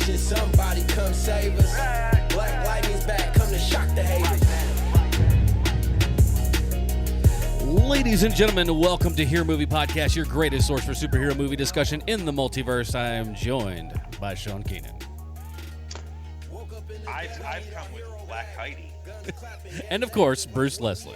question, somebody come save us. Black lightning's back, come to shock the haters. Ladies and gentlemen, welcome to Hear Movie Podcast, your greatest source for superhero movie discussion in the multiverse. I am joined by Sean Keenan. I've come with Black Heidi. And, of course, Bruce Leslie.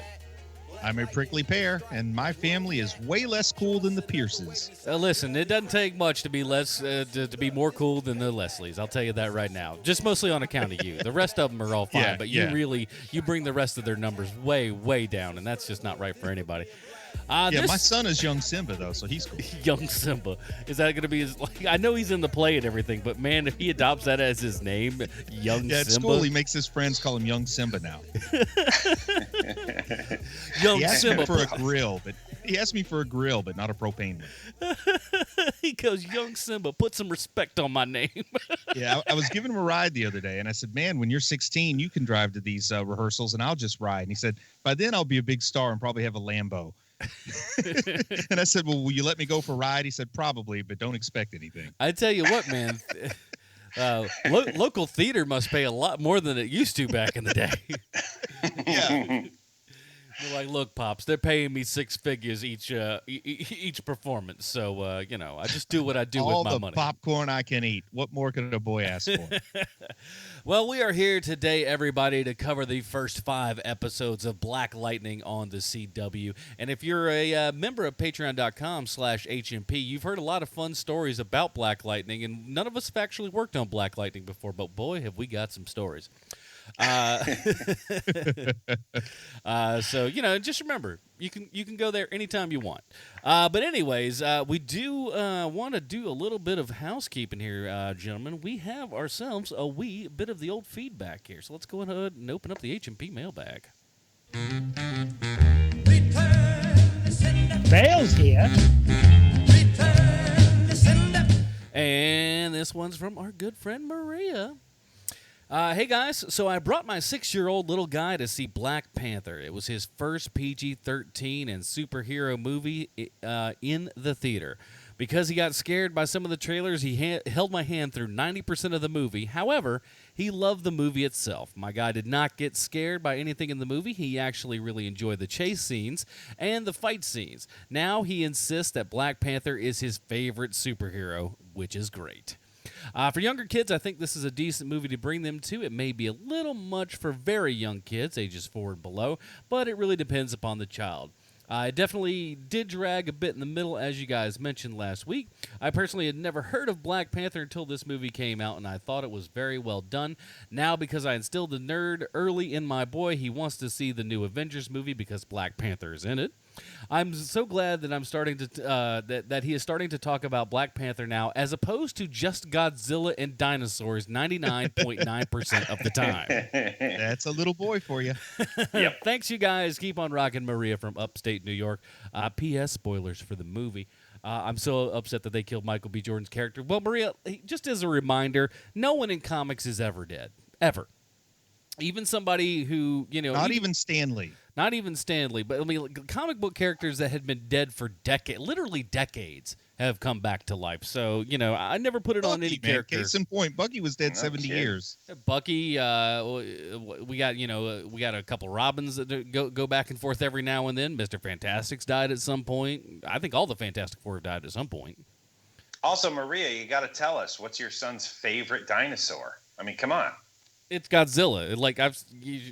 I'm a prickly pear, and my family is way less cool than the Pierces. Listen, it doesn't take much to be to be more cool than the Leslies. I'll tell you that right now. Just mostly on account of you. The rest of them are all fine, but you bring the rest of their numbers way, way down, and that's just not right for anybody. My son is young Simba, though, so he's cool. Young Simba. Is that going to be his... I know he's in the play and everything, but, man, if he adopts that as his name, Young Simba... At school, he makes his friends call him Young Simba now. Young he asked Simba. Me for a grill, but he asked me for a grill, but not a propane one. He goes, Young Simba, put some respect on my name. Yeah, I was giving him a ride the other day, and I said, man, when you're 16, you can drive to these rehearsals, and I'll just ride. And he said, by then I'll be a big star and probably have a Lambo. And I said, well, will you let me go for a ride? He said, probably, but don't expect anything. I tell you what, man, local theater must pay a lot more than it used to back in the day. Yeah. They're like, look, Pops, they're paying me six figures each performance. So, I just do what I do with my money. All the popcorn I can eat. What more could a boy ask for? Well, we are here today, everybody, to cover the first 5 episodes of Black Lightning on the CW. And if you're a member of patreon.com/HMP, you've heard a lot of fun stories about Black Lightning, and none of us have actually worked on Black Lightning before, but boy, have we got some stories. So, just remember, you can go there anytime you want. But anyways, we do want to do a little bit of housekeeping here, gentlemen. We have ourselves a wee bit of the old feedback here. So let's go ahead and open up the HMP mailbag. Bale's here. And this one's from our good friend Maria. Hey guys, so I brought my 6-year-old little guy to see Black Panther. It was his first PG-13 and superhero movie in the theater. Because he got scared by some of the trailers, he held my hand through 90% of the movie. However, he loved the movie itself. My guy did not get scared by anything in the movie. He actually really enjoyed the chase scenes and the fight scenes. Now he insists that Black Panther is his favorite superhero, which is great. For younger kids, I think this is a decent movie to bring them to. It may be a little much for very young kids, ages 4 and below, but it really depends upon the child. It definitely did drag a bit in the middle, as you guys mentioned last week. I personally had never heard of Black Panther until this movie came out, and I thought it was very well done. Now, because I instilled the nerd early in my boy, he wants to see the new Avengers movie because Black Panther is in it. I'm so glad that I'm starting to that he is starting to talk about Black Panther now, as opposed to just Godzilla and dinosaurs 99.9% of the time. That's a little boy for you. Yep. Thanks, you guys. Keep on rocking, Maria from upstate New York. P.S. Spoilers for the movie. I'm so upset that they killed Michael B. Jordan's character. Well, Maria, just as a reminder, no one in comics is ever dead. Ever. Even somebody who, Not even Stan Lee. Not even Stan Lee, but I mean, comic book characters that had been dead for literally decades, have come back to life. So, I never put it on any character. Case in point, Bucky was dead 70 years. Bucky, we got a couple Robins that go back and forth every now and then. Mr. Fantastic's died at some point. I think all the Fantastic Four have died at some point. Also, Maria, you got to tell us, what's your son's favorite dinosaur? I mean, come on. It's Godzilla.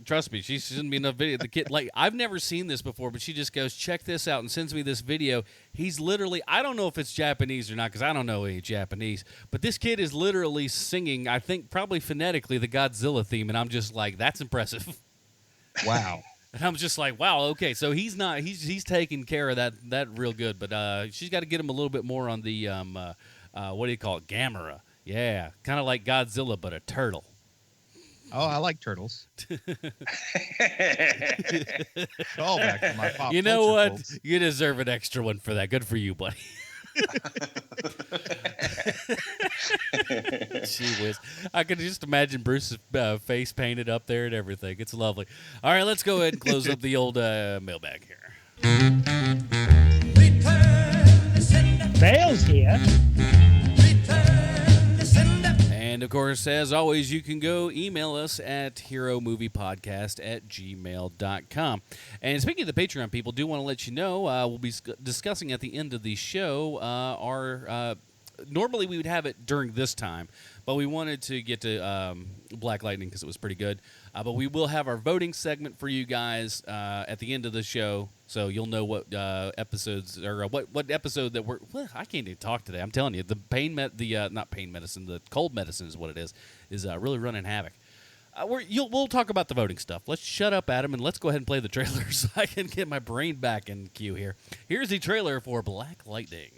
Trust me, she shouldn't be enough video. The kid, I've never seen this before, but she just goes, check this out, and sends me this video. He's literally, I don't know if it's Japanese or not, because I don't know any Japanese, but this kid is literally singing, I think probably phonetically, the Godzilla theme, and I'm just like, that's impressive. Wow. And I'm just like, wow, okay, so he's taking care of that real good, but she's got to get him a little bit more on the, what do you call it, Gamera. Yeah, kind of like Godzilla, but a turtle. Oh, I like turtles. Call back to my pop. You know what? Folks. You deserve an extra one for that. Good for you, buddy. Gee whiz. I could just imagine Bruce's face painted up there and everything. It's lovely. All right, let's go ahead and close up the old mailbag here. Bale's here. And of course, as always, you can go email us at heromoviepodcast@gmail.com. And speaking of the Patreon people, do want to let you know we'll be discussing at the end of the show our normally we would have it during this time, but we wanted to get to Black Lightning because it was pretty good. But we will have our voting segment for you guys at the end of the show, so you'll know what episodes or what episode that we're. Well, I can't even talk today. I'm telling you, the not pain medicine, the cold medicine is what it is really running havoc. We'll talk about the voting stuff. Let's shut up, Adam, and let's go ahead and play the trailer so I can get my brain back in queue here. Here's the trailer for Black Lightning.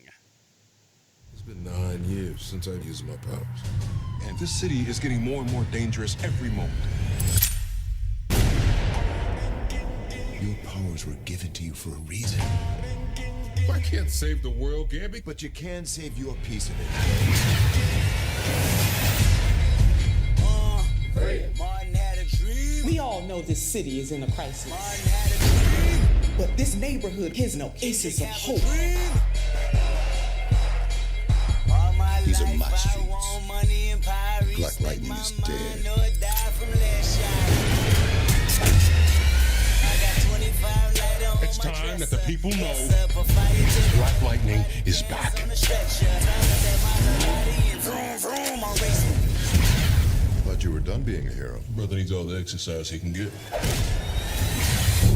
It's been 9 years since I've used my powers. And this city is getting more and more dangerous every moment. Your powers were given to you for a reason. I can't save the world, Gabby. But you can save your piece of it. Martin had a dream. We all know this city is in a crisis. Martin had a dream. But this neighborhood is an oasis of hope. All my These are life my I streets. want money and power. Black Lightning is dead. Know it died from last shot. I got 25 light on It's my time that the dresser. people know Yes, up a fire to Black Lightning is back. on the stretcher. Vroom, vroom, I'm racing. Thought you were done being a hero. Brother needs all the exercise he can get.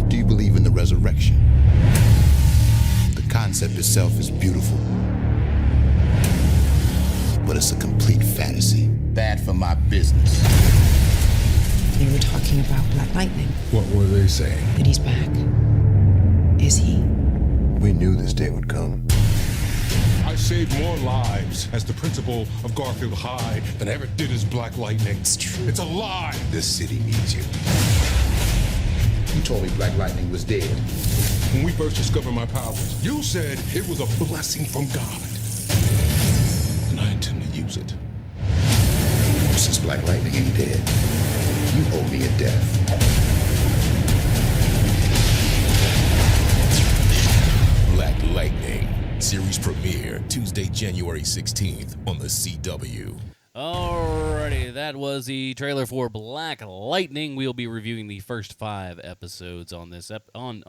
Do you believe in the resurrection? The concept itself is beautiful, but it's a complete fantasy. Bad for my business. They were talking about Black Lightning, What were they saying? that he's back. Is he? We knew this day would come. I saved more lives as the principal of Garfield High than I ever did as Black Lightning. It's true. It's a lie. This city needs you. You told me Black Lightning was dead. When we first discovered my powers, you said it was a blessing from God. And I intend to use it. Since Black Lightning ain't dead, you owe me a death. Black Lightning. Series premiere Tuesday, January 16th on the CW. Alrighty, that was the trailer for Black Lightning. We'll be reviewing the first 5 episodes on this on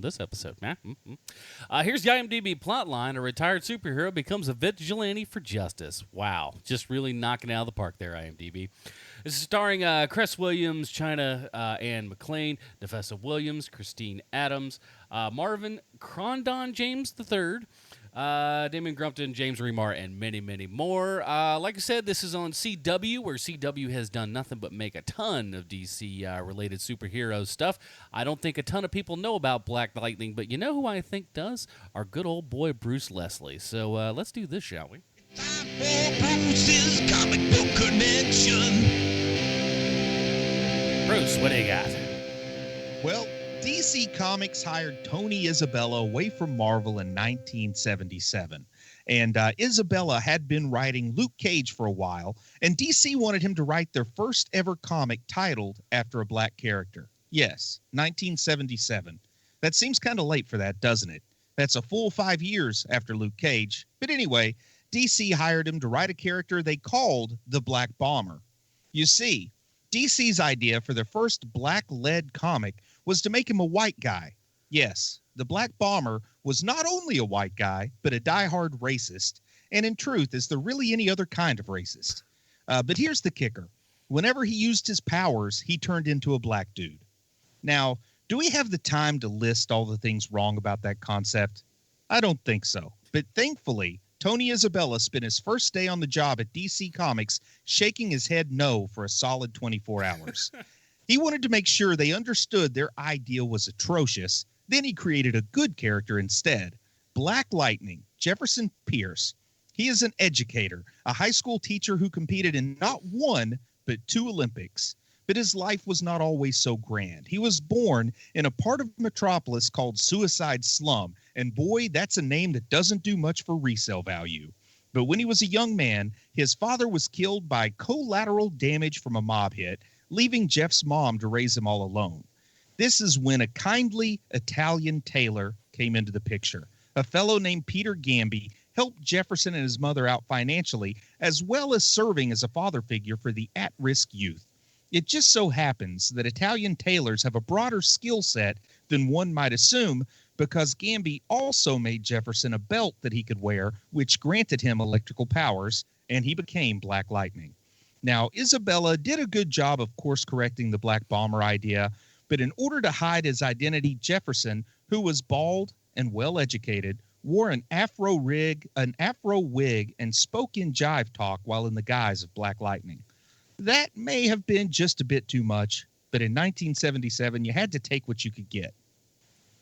this episode. Here's the IMDb plotline: a retired superhero becomes a vigilante for justice. Wow, just really knocking it out of the park there, IMDb. This is starring Cress Williams, China Ann McClain, Nefessa Williams, Christine Adams, Marvin Crondon James III, Damon Grumpton, James Remar, and many, many more. Like I said, this is on CW, where CW has done nothing but make a ton of DC-related superhero stuff. I don't think a ton of people know about Black Lightning, but you know who I think does? Our good old boy Bruce Leslie. So let's do this, shall we? Bruce's comic book connection. Bruce, what do you got? Well, DC Comics hired Tony Isabella away from Marvel in 1977. And Isabella had been writing Luke Cage for a while, and DC wanted him to write their first ever comic titled after a black character. Yes, 1977. That seems kind of late for that, doesn't it? That's a full 5 years after Luke Cage. But anyway, DC hired him to write a character they called the Black Bomber. You see, DC's idea for their first black-led comic was to make him a white guy. Yes, the Black Bomber was not only a white guy, but a diehard racist. And in truth, is there really any other kind of racist? But here's the kicker. Whenever he used his powers, he turned into a black dude. Now, do we have the time to list all the things wrong about that concept? I don't think so. But thankfully, Tony Isabella spent his first day on the job at DC Comics shaking his head no for a solid 24 hours. He wanted to make sure they understood their idea was atrocious. Then he created a good character instead. Black Lightning, Jefferson Pierce. He is an educator, a high school teacher who competed in not 1, but 2 Olympics. But his life was not always so grand. He was born in a part of Metropolis called Suicide Slum. And boy, that's a name that doesn't do much for resale value. But when he was a young man, his father was killed by collateral damage from a mob hit, leaving Jeff's mom to raise him all alone. This is when a kindly Italian tailor came into the picture. A fellow named Peter Gamby helped Jefferson and his mother out financially, as well as serving as a father figure for the at-risk youth. It just so happens that Italian tailors have a broader skill set than one might assume, because Gamby also made Jefferson a belt that he could wear, which granted him electrical powers, and he became Black Lightning. Now, Isabella did a good job of course-correcting the Black Bomber idea, but in order to hide his identity, Jefferson, who was bald and well-educated, wore an afro wig, and spoke in jive talk while in the guise of Black Lightning. That may have been just a bit too much, but in 1977, you had to take what you could get.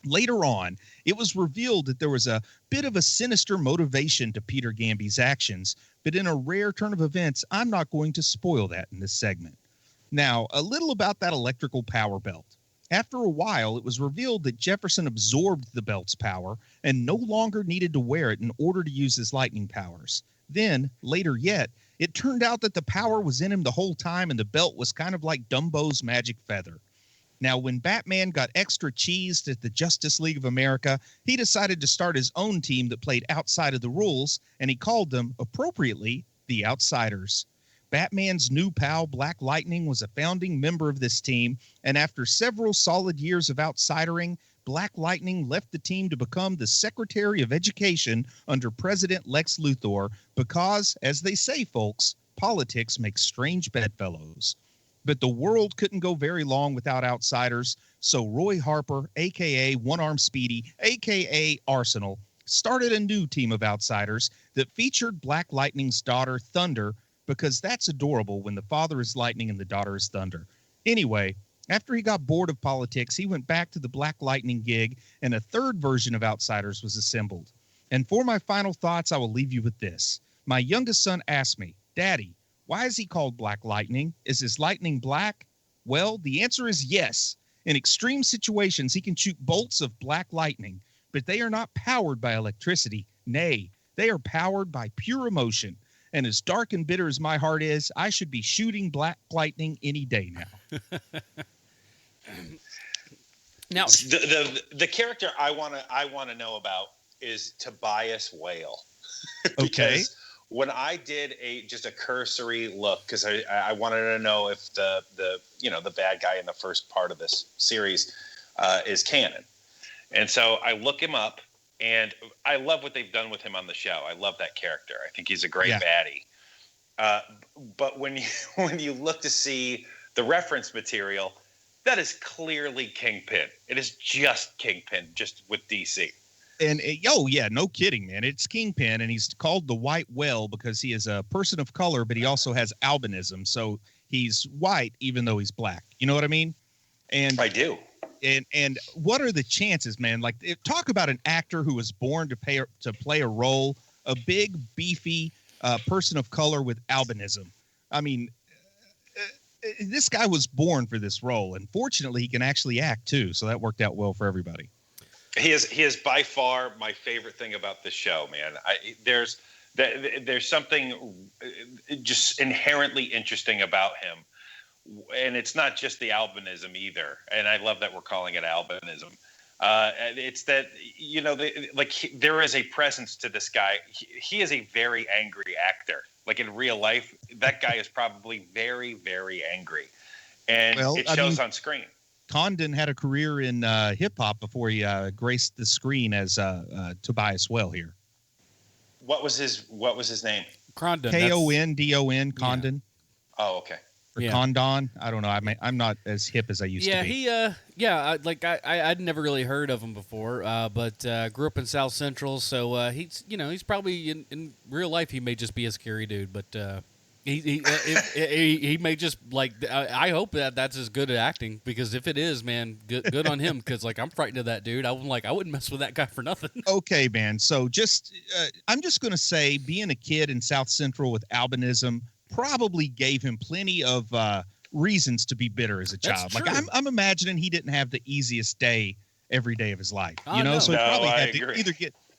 Later on, it was revealed that there was a bit of a sinister motivation to Peter Gamby's actions, but in a rare turn of events, I'm not going to spoil that in this segment. Now, a little about that electrical power belt. After a while, it was revealed that Jefferson absorbed the belt's power and no longer needed to wear it in order to use his lightning powers. Then, later yet, it turned out that the power was in him the whole time and the belt was kind of like Dumbo's magic feather. Now, when Batman got extra cheesed at the Justice League of America, he decided to start his own team that played outside of the rules, and he called them, appropriately, the Outsiders. Batman's new pal, Black Lightning, was a founding member of this team, and after several solid years of outsidering, Black Lightning left the team to become the Secretary of Education under President Lex Luthor because, as they say, folks, politics makes strange bedfellows. But the world couldn't go very long without outsiders, so Roy Harper, a.k.a. One-Arm Speedy, a.k.a. Arsenal, started a new team of outsiders that featured Black Lightning's daughter, Thunder, because that's adorable when the father is lightning and the daughter is thunder. Anyway, after he got bored of politics, he went back to the Black Lightning gig, and a third version of Outsiders was assembled. And for my final thoughts, I will leave you with this. My youngest son asked me, Daddy, why is he called Black Lightning? Is his lightning black? Well, the answer is yes. In extreme situations, he can shoot bolts of black lightning, but they are not powered by electricity. Nay, they are powered by pure emotion. And as dark and bitter as my heart is, I should be shooting Black Lightning any day now. Now, the character I want to know about is Tobias Whale. Because Okay. when I did just a cursory look, because I wanted to know if the bad guy in the first part of this series is canon, and so I look him up, and I love what they've done with him on the show. I love that character. I think he's a great baddie. But when you look to see the reference material, that is clearly Kingpin. It is just Kingpin, just with DC. And no kidding, man. It's Kingpin, and he's called the White Whale because he is a person of color, but he also has albinism, so he's white even though he's black. You know what I mean? And I do. And what are the chances, man? Like, talk about an actor who was born to play a role, a big, beefy person of color with albinism. I mean, this guy was born for this role, and fortunately, he can actually act too. So that worked out well for everybody. He is by far my favorite thing about this show, man. There's something just inherently interesting about him. And it's not just the albinism either. And I love that we're calling it albinism. It's that, there is a presence to this guy. He is a very angry actor. Like in real life, that guy is probably very, very angry. And it shows on screen. Condon had a career in hip-hop before he graced the screen as Tobias Whale here. What was his name? Condon. Kondon, Condon. Yeah. Oh, okay. Or Condon. I don't know. I'm not as hip as I used to be. I'd never really heard of him before, but grew up in South Central, so he's probably in real life he may just be a scary dude, but he may just I hope that's as good at acting, because if it is, man, good on him, because I'm frightened of that dude. I wouldn't mess with that guy for nothing. Okay, man. So I'm just gonna say, being a kid in South Central with albinism probably gave him plenty of reasons to be bitter as a child. That's Like true. I'm imagining he didn't have the easiest day every day of his life. Oh, no. So he probably had to agree.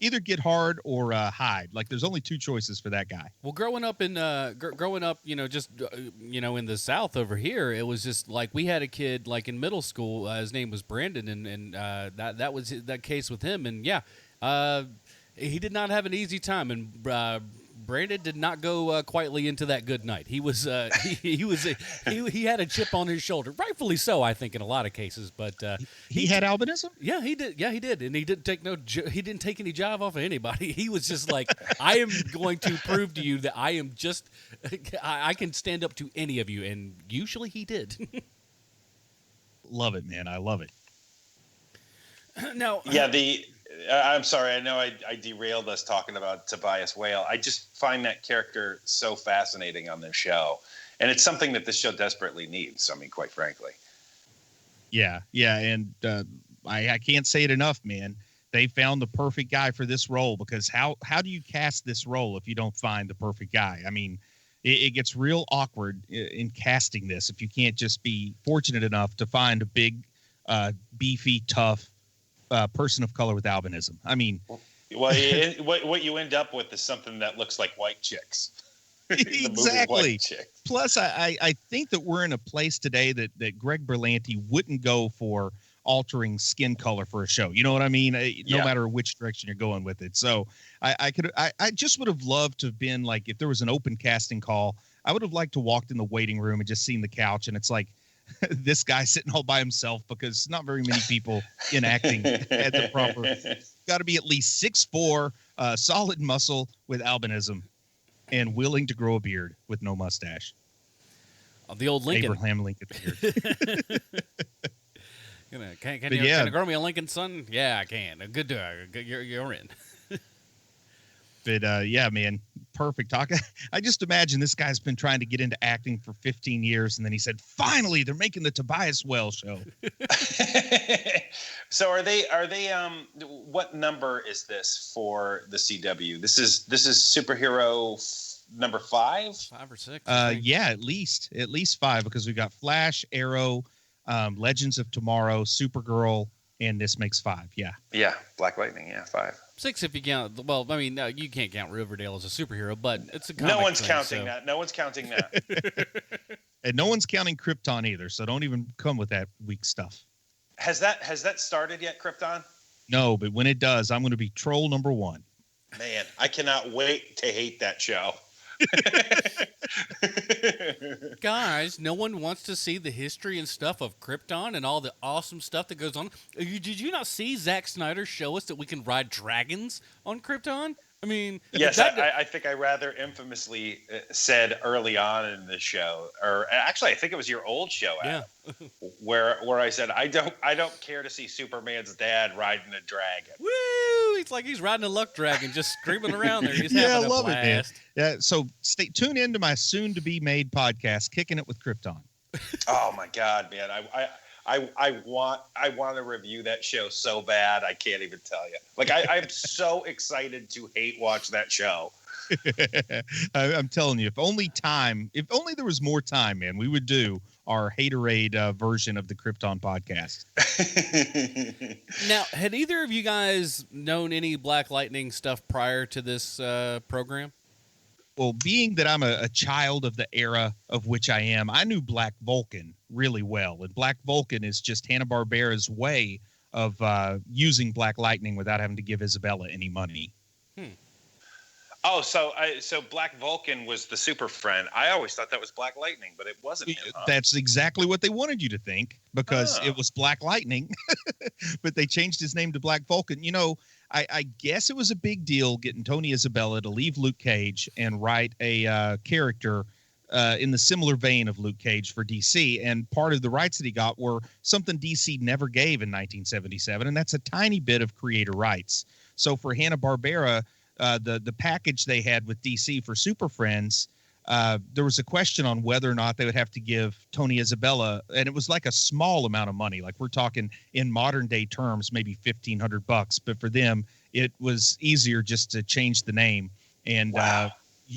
either get hard or hide. Like there's only two choices for that guy. Well, growing up, in the South over here, it was just like we had a kid like in middle school. His name was Brandon, and that was that case with him. And He did not have an easy time, and Brandon did not go quietly into that good night. He was he had a chip on his shoulder, rightfully so, I think, in a lot of cases. But he had albinism. Yeah, he did. Yeah, he did, and he didn't take he didn't take any jive off of anybody. He was just like, I am going to prove to you that I am just I can stand up to any of you, and usually he did. Love it, man. I love it. Now, yeah, I'm sorry. I know I derailed us talking about Tobias Whale. I just find that character so fascinating on this show. And it's something that this show desperately needs. I mean, quite frankly. Yeah. And I can't say it enough, man. They found the perfect guy for this role, because how do you cast this role if you don't find the perfect guy? I mean, it gets real awkward in casting this if you can't just be fortunate enough to find a big, beefy, tough, person of color with albinism. I mean, well, what you end up with is something that looks like white chicks. Exactly. White chicks. Plus, I think that we're in a place today that Greg Berlanti wouldn't go for altering skin color for a show. You know what I mean? No matter which direction you're going with it. So I just would have loved to have been like, if there was an open casting call, I would have liked to walked in the waiting room and just seen the couch, and it's like, this guy sitting all by himself, because not very many people in acting at the proper. Got to be at least 6'4", solid muscle with albinism, and willing to grow a beard with no mustache. The old Lincoln. Abraham Lincoln beard. Can you grow me a Lincoln, son? Yeah, I can. Good. You're in. But yeah, man, perfect talk. I just imagine this guy's been trying to get into acting for 15 years, and then he said, "Finally, they're making the Tobias Whale show." So are they? What number is this for the CW? This is superhero number 5, 5 or 6. Yeah, at least 5, because we got Flash, Arrow, Legends of Tomorrow, Supergirl, and this makes 5. Yeah. Yeah, Black Lightning. Yeah, 5. 6 if you count. Well, I mean, no, you can't count Riverdale as a superhero, but it's a comic no one's thing, counting so. that. No one's counting that. And no one's counting Krypton either, so don't even come with that weak stuff. Has that started yet, Krypton? No, but when it does, I'm going to be troll number 1. Man, I cannot wait to hate that show. Guys, no one wants to see the history and stuff of Krypton and all the awesome stuff that goes on. Did you not see Zack Snyder show us that we can ride dragons on Krypton? I mean, yes, I think I rather infamously said early on in the show, or actually, I think it was your old show, Adam, where I said I don't care to see Superman's dad riding a dragon. Woo! It's like he's riding a luck dragon, just screaming around there. He's having a love blast. it, man. Yeah, so tune into my soon-to-be-made podcast, Kicking It with Krypton. Oh my God, man! I want to review that show so bad I can't even tell you. Like I'm so excited to hate watch that show. I'm telling you, if only there was more time, man, we would do our haterade version of the Krypton podcast. Now, had either of you guys known any Black Lightning stuff prior to this program? Well, being that I'm a child of the era of which I am, I knew Black Vulcan really well. And Black Vulcan is just Hanna-Barbera's way of using Black Lightning without having to give Isabella any money. Oh, so Black Vulcan was the super friend. I always thought that was Black Lightning, but it wasn't him, huh? That's exactly what they wanted you to think, because it was Black Lightning, but they changed his name to Black Vulcan. You know, I guess it was a big deal getting Tony Isabella to leave Luke Cage and write a character in the similar vein of Luke Cage for DC. And part of the rights that he got were something DC never gave in 1977, and that's a tiny bit of creator rights. So for Hanna-Barbera, the package they had with DC for Super Friends, there was a question on whether or not they would have to give Tony Isabella, and it was like a small amount of money. Like we're talking in modern day terms, maybe $1,500, but for them, it was easier just to change the name and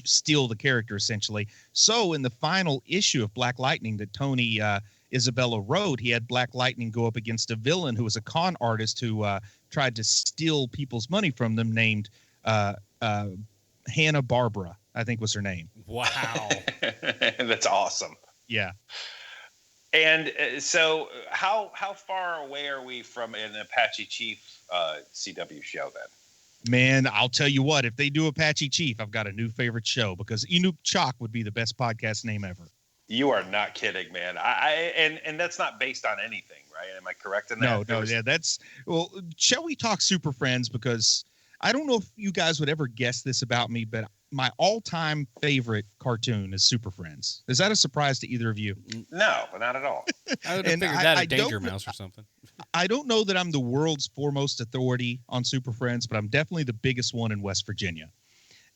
steal the character essentially. So in the final issue of Black Lightning that Tony Isabella wrote, he had Black Lightning go up against a villain who was a con artist who tried to steal people's money from them, named Hanna-Barbera, I think was her name. Wow. That's awesome. Yeah. And so how far away are we from an Apache Chief CW show then? Man, I'll tell you what, if they do Apache Chief, I've got a new favorite show because Inuk Chak would be the best podcast name ever. You are not kidding, man. And that's not based on anything, right? Am I correct in that? No, yeah, that's well. Shall we talk Super Friends? Because I don't know if you guys would ever guess this about me, but my all-time favorite cartoon is Super Friends. Is that a surprise to either of you? No, not at all. I would have figured that a Danger Mouse or something. I don't know that I'm the world's foremost authority on Super Friends, but I'm definitely the biggest one in West Virginia.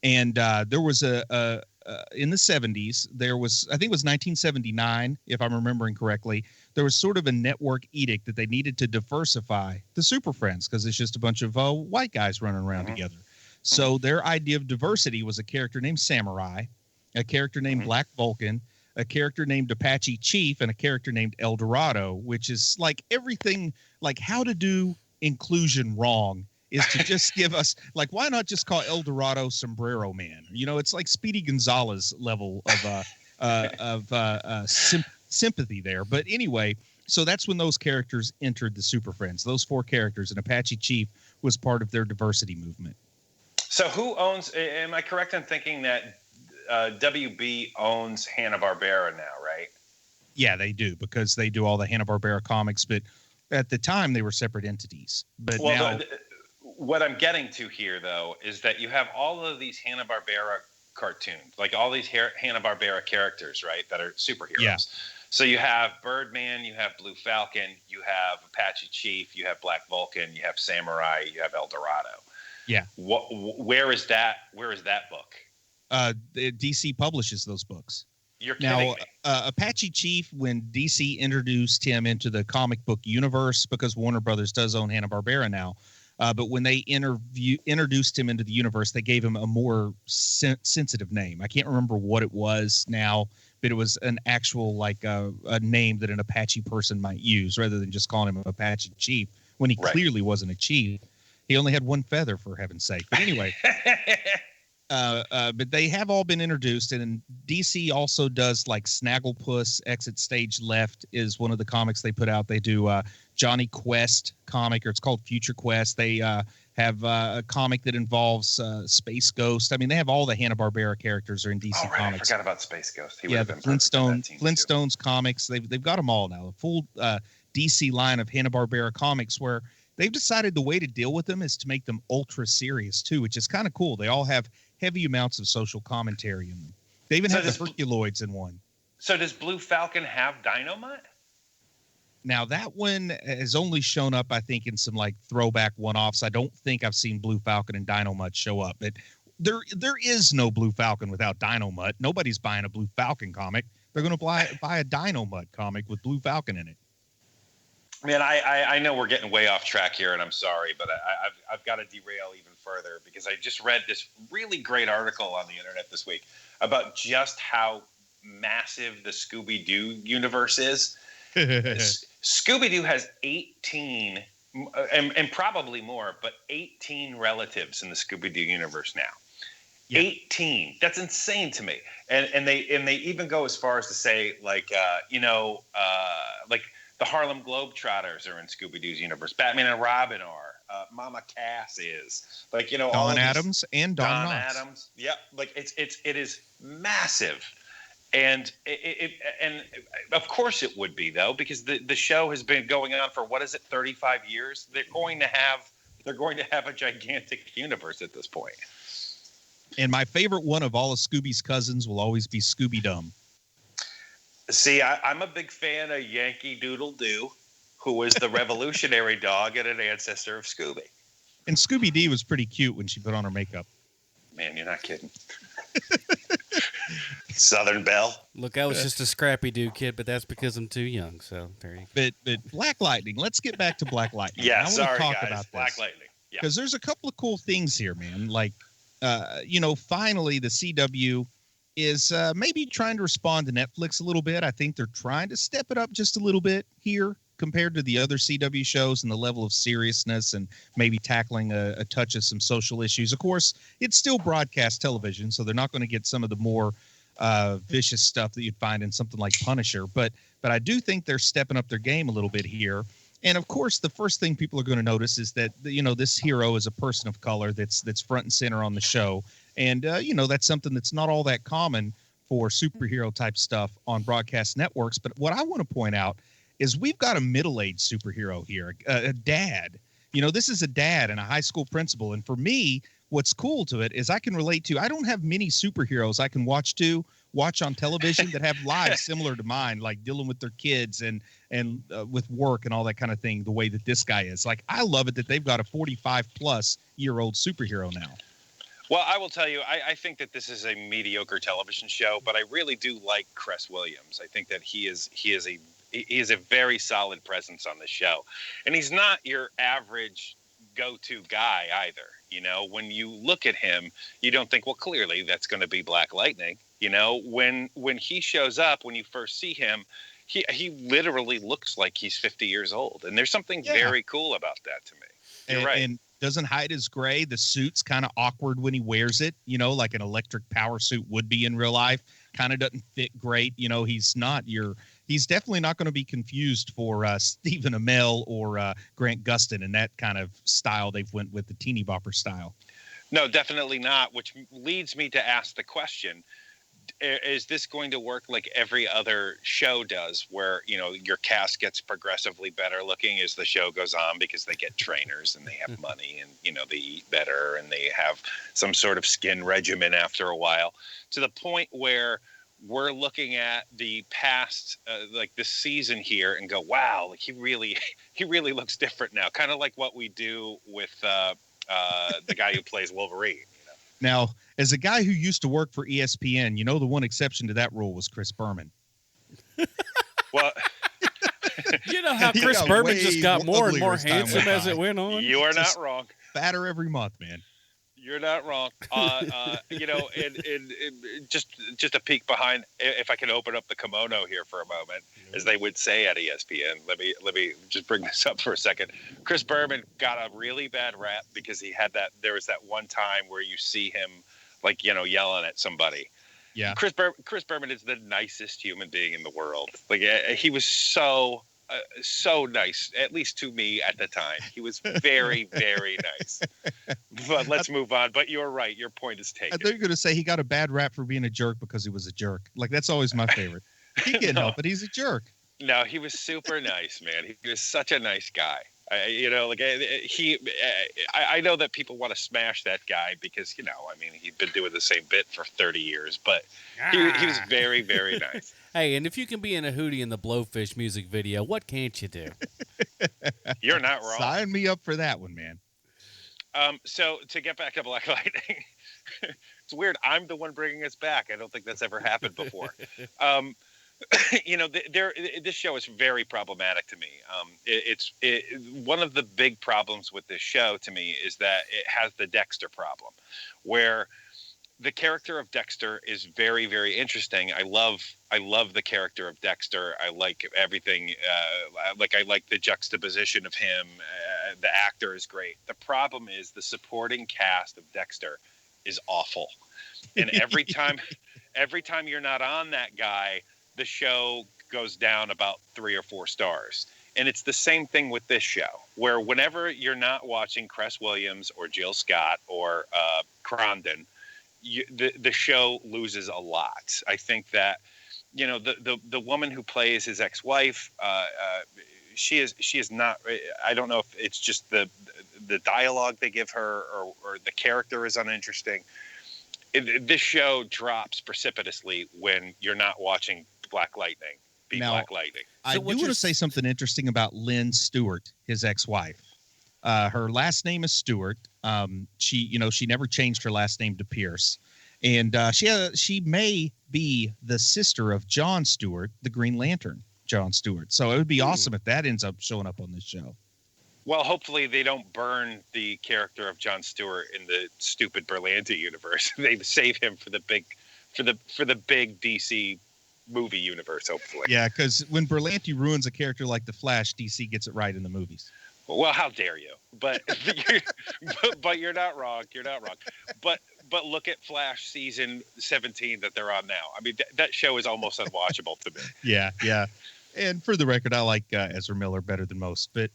And there was in the 70s, there was, I think it was 1979, if I'm remembering correctly, there was sort of a network edict that they needed to diversify the Super Friends because it's just a bunch of white guys running around together. So their idea of diversity was a character named Samurai, a character named Black Vulcan, a character named Apache Chief, and a character named El Dorado, which is like everything, like how to do inclusion wrong is to just give us, like, why not just call El Dorado Sombrero Man? You know, it's like Speedy Gonzalez level of sympathy there. But anyway, so that's when those characters entered the Super Friends. Those four characters, and Apache Chief was part of their diversity movement. So who owns, am I correct in thinking that WB owns Hanna-Barbera now, right? Yeah, they do, because they do all the Hanna-Barbera comics, but at the time they were separate entities. But now... What I'm getting to here, though, is that you have all of these Hanna-Barbera cartoons, like all these Hanna-Barbera characters, right, that are superheroes. Yeah. So you have Birdman, you have Blue Falcon, you have Apache Chief, you have Black Vulcan, you have Samurai, you have El Dorado. Yeah. Where is that book? DC publishes those books. You're kidding me. Apache Chief, when DC introduced him into the comic book universe, because Warner Brothers does own Hanna-Barbera now, but when they introduced him into the universe, they gave him a more sensitive name. I can't remember what it was now, but it was an actual, like, a name that an Apache person might use rather than just calling him Apache Chief when he clearly wasn't a chief. He only had one feather, for heaven's sake. But anyway, but they have all been introduced, and DC also does, like, Snagglepuss Exit Stage Left is one of the comics they put out. They do Johnny Quest comic, or it's called Future Quest. They have a comic that involves Space Ghost. I mean, they have all the Hanna-Barbera characters are in DC Comics. I forgot about Space Ghost. He the Flintstones comics. They've got them all now. A full DC line of Hanna-Barbera comics where they've decided the way to deal with them is to make them ultra serious too, which is kind of cool. They all have heavy amounts of social commentary in them. They even have the Herculoids in one. So does Blue Falcon have Dynamite? Now that one has only shown up, I think, in some like throwback one-offs. I don't think I've seen Blue Falcon and Dynamite show up, but there is no Blue Falcon without Dynamite. Nobody's buying a Blue Falcon comic. They're going to buy a Dynamite comic with Blue Falcon in it. Man, I know we're getting way off track here, and I'm sorry, but I've got to derail even further because I just read this really great article on the internet this week about just how massive the Scooby-Doo universe is. Scooby-Doo has 18, and probably more, but 18 relatives in the Scooby-Doo universe now. Yeah. 18. That's insane to me. And they even go as far as to say, like, like, the Harlem Globetrotters are in Scooby-Doo's universe. Batman and Robin are. Mama Cass is. Like, you know, Don all of Adams and Don Knotts. Adams. Yep. Like, it is massive. And and of course it would be, though, because the show has been going on for, 35 years? They're going to have a gigantic universe at this point. And my favorite one of all of Scooby's cousins will always be Scooby-Dum. See, I'm a big fan of Yankee Doodle Doo, who was the revolutionary dog and an ancestor of Scooby. And Scooby Dee was pretty cute when she put on her makeup. Man, you're not kidding. Southern Belle. Look, I was just a Scrappy Doo kid, but that's because I'm too young. So there you go. But Black Lightning. Let's get back to Black Lightning. Yeah, I sorry, talk guys. about Black Lightning. Yeah. Because there's a couple of cool things here, man. Like, finally the CW is maybe trying to respond to Netflix a little bit. I think they're trying to step it up just a little bit here compared to the other CW shows and the level of seriousness and maybe tackling a touch of some social issues. Of course, it's still broadcast television, so they're not going to get some of the more vicious stuff that you'd find in something like Punisher. But I do think they're stepping up their game a little bit here. And of course, the first thing people are going to notice is that, this hero is a person of color that's front and center on the show. And, that's something that's not all that common for superhero type stuff on broadcast networks. But what I want to point out is we've got a middle-aged superhero here, a dad. This is a dad and a high school principal. And for me, what's cool to it is I can relate to, I don't have many superheroes I can watch on television that have lives similar to mine, like dealing with their kids and with work and all that kind of thing, the way that this guy is. Like, I love it that they've got a 45-plus-year-old superhero now. Well, I will tell you, I think that this is a mediocre television show, but I really do like Cress Williams. I think that he is a very solid presence on the show. And he's not your average go-to guy either. When you look at him, you don't think, well, clearly that's going to be Black Lightning. When he shows up, when you first see him, he literally looks like he's 50 years old. And there's something very cool about that to me. You're right. And doesn't hide his gray. The suit's kind of awkward when he wears it, like an electric power suit would be in real life. Kind of doesn't fit great. He's definitely not going to be confused for Stephen Amell or Grant Gustin in that kind of style. They've went with the teeny bopper style. No, definitely not, which leads me to ask the question, is this going to work like every other show does, where, your cast gets progressively better looking as the show goes on because they get trainers and they have money and, they eat better and they have some sort of skin regimen after a while, to the point where we're looking at the past, like this season here, and go, wow, like he really looks different now. Kind of like what we do with the guy who plays Wolverine. Now, as a guy who used to work for ESPN, the one exception to that rule was Chris Berman. Well, how Chris Berman just got more and more handsome as it went on? You are not wrong. Fatter every month, man. You're not wrong. And just a peek behind, if I can open up the kimono here for a moment, as they would say at ESPN. Let me just bring this up for a second. Chris Berman got a really bad rap because there was that one time where you see him yelling at somebody. Yeah. Chris Berman is the nicest human being in the world. Like, he was so nice, at least to me at the time. He was very, very nice. But let's move on. But you're right. Your point is taken. I thought you were going to say he got a bad rap for being a jerk because he was a jerk. Like, that's always my favorite. He can't help it. He's a jerk. No, he was super nice, man. He was such a nice guy. I know that people want to smash that guy because, he'd been doing the same bit for 30 years, but he was very, very nice. Hey, and if you can be in a Hootie and the Blowfish music video, what can't you do? You're not wrong. Sign me up for that one, man. So to get back to Black Lightning, it's weird. I'm the one bringing us back. I don't think that's ever happened before. This show is very problematic to me. One of the big problems with this show to me is that it has the Dexter problem, where the character of Dexter is very, very interesting. I love the character of Dexter. I like everything. I like the juxtaposition of him. The actor is great. The problem is the supporting cast of Dexter is awful. And every time you're not on that guy, the show goes down about 3 or 4 stars. And it's the same thing with this show, where whenever you're not watching Cress Williams or Jill Scott or Crondon, the show loses a lot. I think that, the woman who plays his ex-wife, she is not, I don't know if it's just the dialogue they give her or the character is uninteresting. This show drops precipitously when you're not watching Black Lightning be Black Lightning. I do want to say something interesting about Lynn Stewart, his ex-wife. Her last name is Stewart. She never changed her last name to Pierce. And she may be the sister of John Stewart, the Green Lantern, John Stewart. So it would be awesome if that ends up showing up on this show. Well, hopefully they don't burn the character of John Stewart in the stupid Berlanti universe. They save him for the big DC movie universe, hopefully. Yeah, because when Berlanti ruins a character like the Flash, DC gets it right in the movies. Well, how dare you? But you're not wrong. You're not wrong. But look at Flash season 17 that they're on now. I mean, that show is almost unwatchable to me. Yeah. And for the record, I like Ezra Miller better than most. But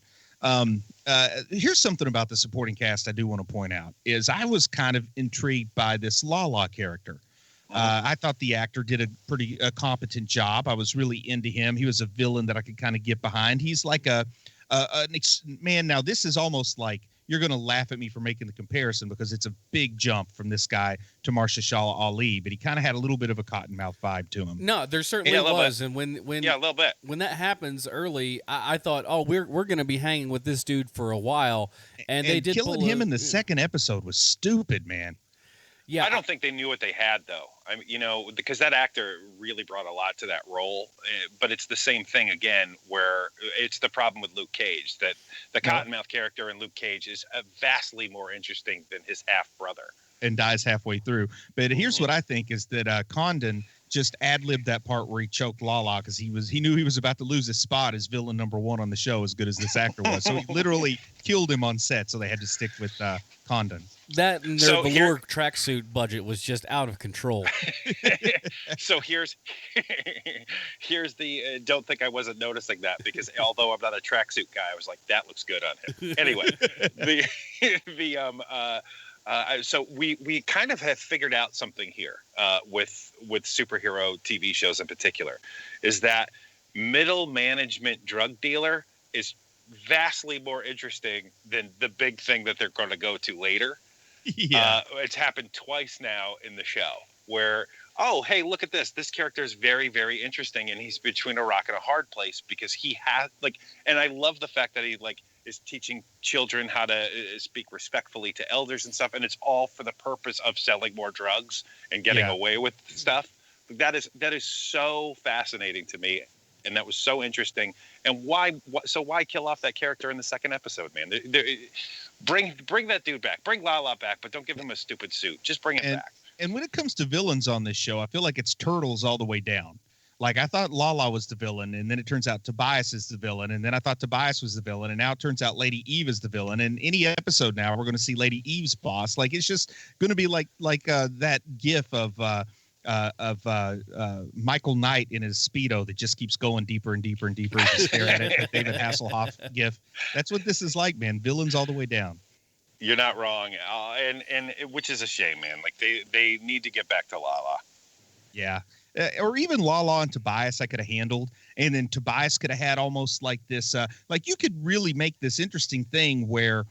here's something about the supporting cast I do want to point out is I was kind of intrigued by this Lala character. I thought the actor did a pretty competent job. I was really into him. He was a villain that I could kind of get behind. He's like man. Now this is almost like you're going to laugh at me for making the comparison because it's a big jump from this guy to Mahershala Ali, but he kind of had a little bit of a Cottonmouth vibe to him. No, there certainly was. Bit. And when a little bit. When that happens early, I thought, oh, we're going to be hanging with this dude for a while. And they did killing him in the second episode was stupid, man. Yeah, I don't think they knew what they had, though. I mean, because that actor really brought a lot to that role. But it's the same thing again, where it's the problem with Luke Cage that the Cottonmouth character in Luke Cage is vastly more interesting than his half brother, and dies halfway through. But here's what I think is that Condon just ad-libbed that part where he choked Lala because he knew he was about to lose his spot as villain number one on the show, as good as this actor was. So he literally killed him on set. So they had to stick with Condon. That and their velour tracksuit budget was just out of control. So here's the don't think I wasn't noticing that, because although I'm not a tracksuit guy, I was like, that looks good on him. Anyway, so we kind of have figured out something here with superhero TV shows in particular, is that middle management drug dealer is vastly more interesting than the big thing that they're going to go to later. Yeah. It's happened twice now in the show where, oh, hey, look at this. This character is very, very interesting, and he's between a rock and a hard place because he has and I love the fact that he is teaching children how to speak respectfully to elders and stuff, and it's all for the purpose of selling more drugs and getting away with stuff. That is so fascinating to me, and that was so interesting. And why kill off that character in the second episode, man? Bring that dude back. Bring Lala back, but don't give him a stupid suit. Just bring him back. And when it comes to villains on this show, I feel like it's turtles all the way down. Like, I thought Lala was the villain, and then it turns out Tobias is the villain, and then I thought Tobias was the villain, and now it turns out Lady Eve is the villain. And any episode now, we're going to see Lady Eve's boss. Like, it's just going to be like that gif of Michael Knight in his Speedo that just keeps going deeper and deeper and deeper as you stare at it. That David Hasselhoff gif. That's what this is like, man. Villains all the way down. You're not wrong, and which is a shame, man. Like they need to get back to Lala. Yeah. Or even Lala and Tobias I could have handled. And then Tobias could have had almost like this, like you could really make this interesting thing where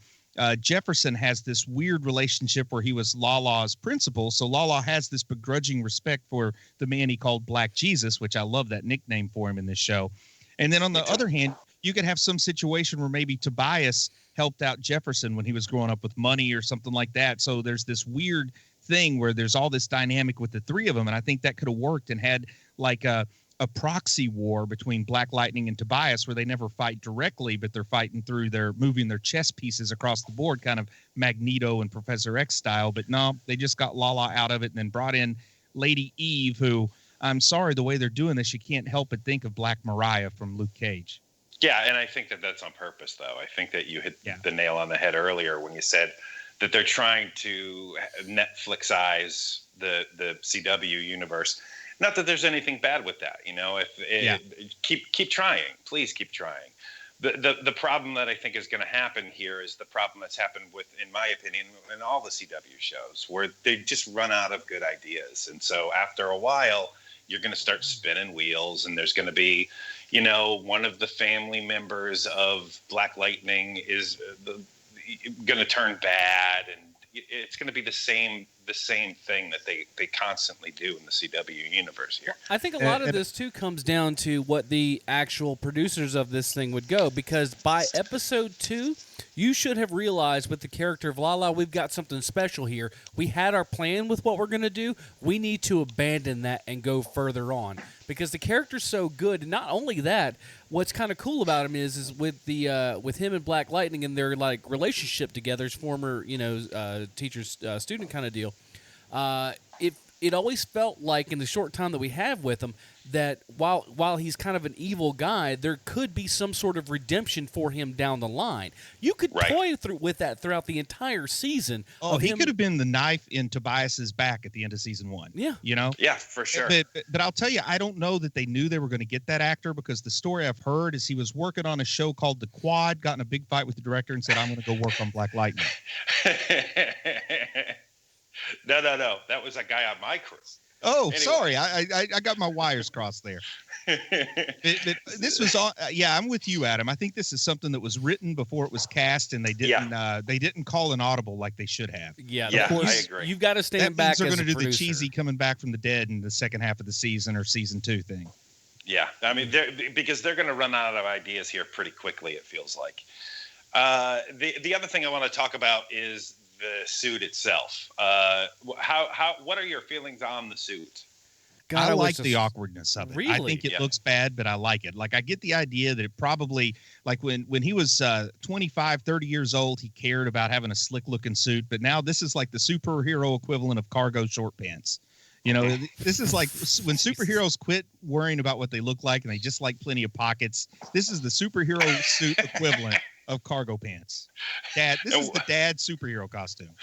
Jefferson has this weird relationship where he was Lala's principal. So Lala has this begrudging respect for the man he called Black Jesus, which I love that nickname for him in this show. And then on the other hand, you could have some situation where maybe Tobias helped out Jefferson when he was growing up with money or something like that. So there's this weird thing where there's all this dynamic with the three of them. And I think that could have worked and had like a proxy war between Black Lightning and Tobias where they never fight directly, but they're fighting through their moving their chess pieces across the board, kind of Magneto and Professor X style. But no, they just got Lala out of it and then brought in Lady Eve, who I'm sorry, the way they're doing this, you can't help but think of Black Mariah from Luke Cage. Yeah. And I think that that's on purpose though. I think that you hit the nail on the head earlier when you said that they're trying to Netflixize the CW universe. Not that there's anything bad with that, keep trying, please keep trying. The problem that I think is going to happen here is the problem that's happened with, in my opinion, in all the CW shows, where they just run out of good ideas, and so after a while, you're going to start spinning wheels, and there's going to be, one of the family members of Black Lightning is going to turn bad, and it's going to be the same thing that they constantly do in the CW universe here. I think a lot of this too comes down to what the actual producers of this thing would go, because by episode 2, you should have realized with the character of Lala, we've got something special here. We had our plan with what we're going to do. We need to abandon that and go further on, because the character's so good. And not only that, what's kind of cool about him is with the with him and Black Lightning and their like relationship together as former teacher student kind of deal. it always felt like in the short time that we have with him that while he's kind of an evil guy, there could be some sort of redemption for him down the line. You could toy with that throughout the entire season. Oh, he could have been the knife in Tobias's back at the end of season 1. Yeah. You know? Yeah, for sure. But I'll tell you, I don't know that they knew they were going to get that actor, because the story I've heard is he was working on a show called The Quad, got in a big fight with the director and said, I'm going to go work on Black Lightning. No. That was a guy on my crew. Oh, anyway. Sorry. I got my wires crossed there. This was all. Yeah, I'm with you, Adam. I think this is something that was written before it was cast, and they didn't call an audible like they should have. Yeah, of course, I agree. You've got to stand back. They're going to do the cheesy coming back from the dead in the second half of the season or season 2 thing. Yeah, I mean, because they're going to run out of ideas here pretty quickly. It feels like. The other thing I want to talk about is the suit itself. What are your feelings on the suit? God, I like the awkwardness of it. Really? I think it looks bad, but I like it. Like, I get the idea that it probably, like when he was 25, 30 years old, he cared about having a slick looking suit, but now this is like the superhero equivalent of cargo short pants. You know, this is like when superheroes quit worrying about what they look like and they just like plenty of pockets. This is the superhero suit equivalent of cargo pants. This is the dad superhero costume.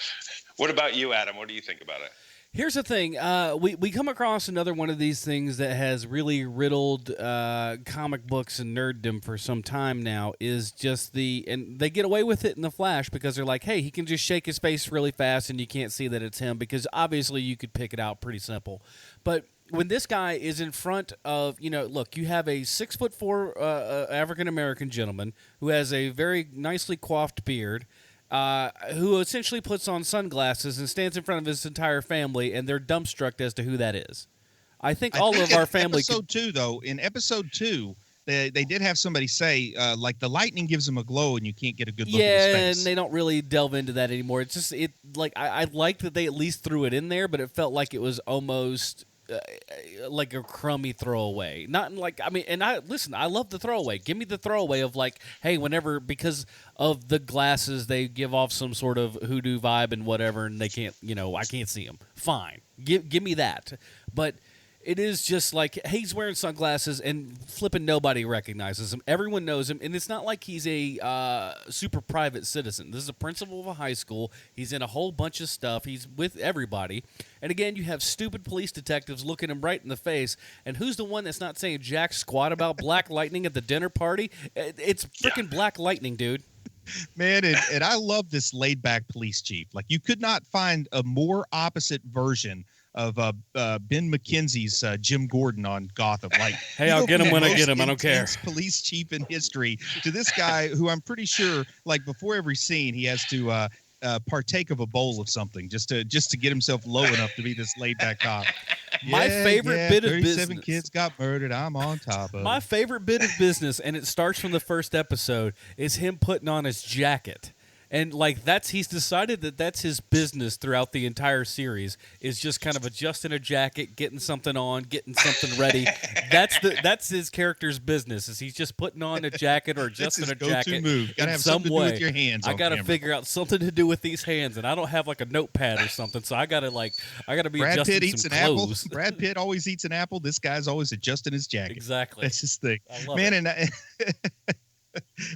What about you, Adam? What do you think about it? Here's the thing. We come across another one of these things that has really riddled comic books and nerddom for some time now, is just and they get away with it in the Flash because they're like, hey, he can just shake his face really fast and you can't see that it's him, because obviously you could pick it out pretty simple. But when this guy is in front of, look, you have a 6'4" African-American gentleman who has a very nicely coiffed beard, who essentially puts on sunglasses and stands in front of his entire family, and they're dumbstruck as to who that is. I think all of our family. In episode 2, they did have somebody say, like, the lightning gives him a glow and you can't get a good look at his face. And they don't really delve into that anymore. It's just, I liked that they at least threw it in there, but it felt like it was almost like a crummy throwaway. Not like, I mean, and I love the throwaway. Give me the throwaway of like, hey, whenever, because of the glasses, they give off some sort of hoodoo vibe and whatever, and they can't, I can't see them. Fine. Give me that. But it is just like, hey, he's wearing sunglasses and flipping nobody recognizes him. Everyone knows him, and it's not like he's a super private citizen. This is a principal of a high school. He's in a whole bunch of stuff. He's with everybody. And again, you have stupid police detectives looking him right in the face. And who's the one that's not saying jack squat about Black Lightning at the dinner party? It's freaking Black Lightning, dude. Man, and I love this laid-back police chief. Like, you could not find a more opposite version of Ben McKenzie's Jim Gordon on Gotham. Like, hey, I'll get him when I get him. I don't care. Police chief in history, to this guy who I'm pretty sure, like, before every scene, he has to partake of a bowl of something just to get himself low enough to be this laid back cop. My favorite bit of 37 business. Kids got murdered. I'm on top of My it. favorite bit of business, and it starts from the first episode, is him putting on his jacket. And like he's decided that that's his business throughout the entire series, is just kind of adjusting a jacket, getting something on, getting something ready. That's his character's business. Is he's just putting on a jacket or adjusting a jacket move. Gotta have some something way. to do with your hands. I got to camera. figure out something to do with these hands, and I don't have like a notepad or something, so I got to be Brad adjusting Pitt eats some an clothes. apple. Brad Pitt always eats an apple. This guy's always adjusting his jacket. Exactly. That's his thing. I love Man, it. and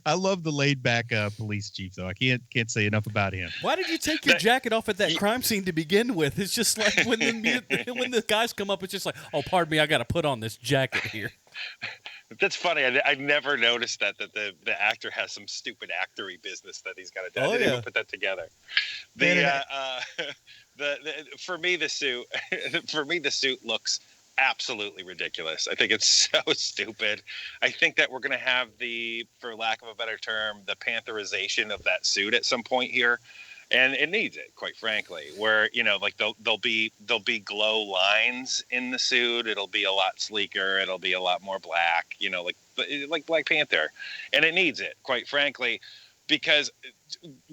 I love the laid back police chief, though. I can't say enough about him. Why did you take your jacket off at that crime scene to begin with? It's just like when the guys come up, it's just like, oh, pardon me, I got to put on this jacket here. That's funny. I never noticed that the actor has some stupid actory business that he's got to do. I didn't even put that together. For me, the suit looks absolutely ridiculous. I think it's so stupid. I think that we're going to have for lack of a better term, the pantherization of that suit at some point here. And it needs it, quite frankly, where, like there'll be glow lines in the suit. It'll be a lot sleeker. It'll be a lot more black, like Black Panther. And it needs it, quite frankly, because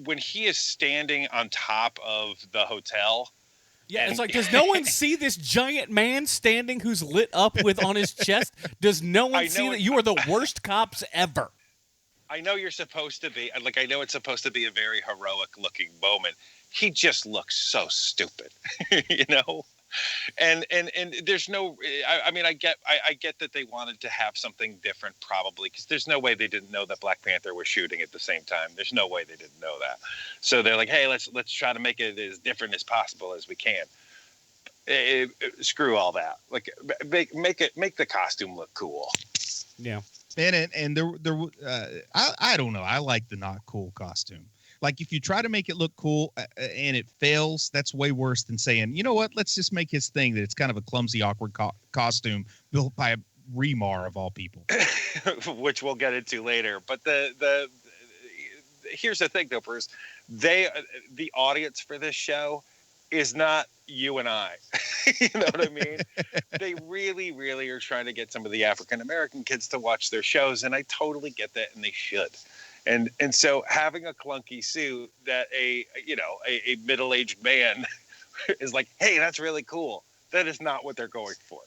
when he is standing on top of the hotel, yeah, it's like, does no one see this giant man standing who's lit up on his chest? Does no one see that you are the worst cops ever? I know you're supposed to be, I know it's supposed to be a very heroic looking moment. He just looks so stupid, And there's no, I mean, I get that they wanted to have something different probably, because there's no way they didn't know that Black Panther was shooting at the same time. There's no way they didn't know that. So they're like, hey, let's try to make it as different as possible as we can. Screw all that. Like, make the costume look cool. Yeah. And I don't know. I like the not cool costume. Like, if you try to make it look cool and it fails, that's way worse than saying, you know what, let's just make his thing that it's kind of a clumsy, awkward costume built by a Remar of all people. Which we'll get into later. But here's the thing, though, Bruce. The audience for this show is not you and I. You know what I mean? They really, really are trying to get some of the African-American kids to watch their shows, and I totally get that, and they should. And so having a clunky suit that a middle-aged man is like, hey, that's really cool. That is not what they're going for.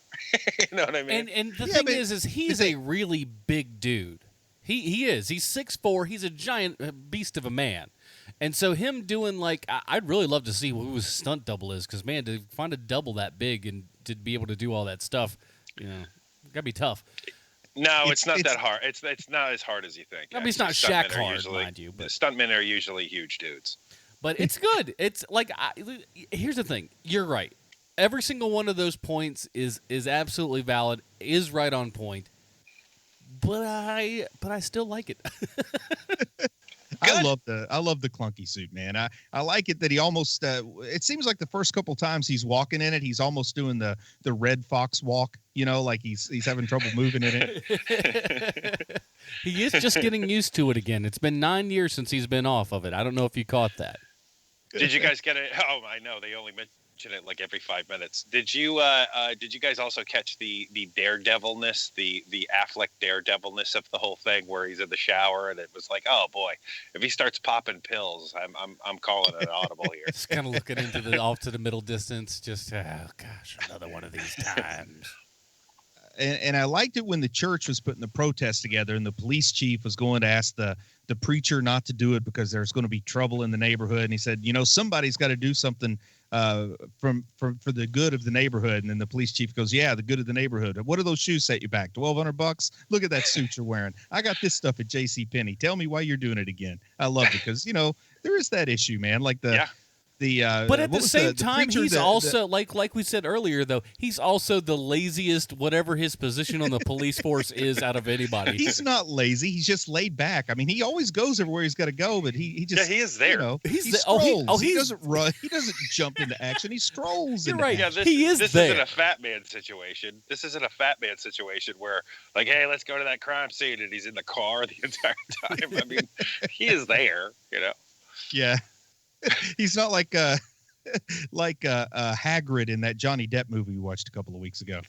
You know what I mean? And the thing is he's a really big dude. He is. He's 6'4". He's a giant beast of a man. And so him doing, like, I'd really love to see who his stunt double is, because, man, to find a double that big and to be able to do all that stuff, gotta be tough. No, it's not that hard. It's not as hard as you think. I mean, it's not Shaq hard, mind you. But stuntmen are usually huge dudes. But it's good. It's like, here's the thing. You're right. Every single one of those points is absolutely valid, is right on point. But I still like it. I love the clunky suit, man. I like it that he almost it seems like the first couple times he's walking in it, he's almost doing the Red Fox walk, like he's having trouble moving in it. He is just getting used to it again. It's been 9 years since he's been off of it. I don't know if you caught that. Did you guys get it? Oh, I know. They only mention it like every 5 minutes. Did you guys also catch the daredevilness, the Affleck daredevilness of the whole thing, where he's in the shower and it was like, oh boy, if he starts popping pills, I'm calling it an audible here. Just kind of looking into off to the middle distance, just oh gosh, another one of these times. And I liked it when the church was putting the protest together and the police chief was going to ask the preacher not to do it because there's going to be trouble in the neighborhood. And he said, somebody's got to do something for the good of the neighborhood. And then the police chief goes, yeah, the good of the neighborhood. What do those shoes set you back? $1,200? Look at that suit you're wearing. I got this stuff at JCPenney. Tell me why you're doing it again. I love it because, there is that issue, man. Like but at the same time, he's also like we said earlier, though, he's also the laziest, whatever his position on the police force is, out of anybody. He's not lazy. He's just laid back. I mean, he always goes everywhere he's got to go, but he just he is there. He strolls. He doesn't run. He doesn't jump into action. He strolls. You're right. Yeah, This isn't a fat man situation. This isn't a fat man situation where, like, hey, let's go to that crime scene, and he's in the car the entire time. I mean, he is there. Yeah. He's not like Hagrid in that Johnny Depp movie we watched a couple of weeks ago.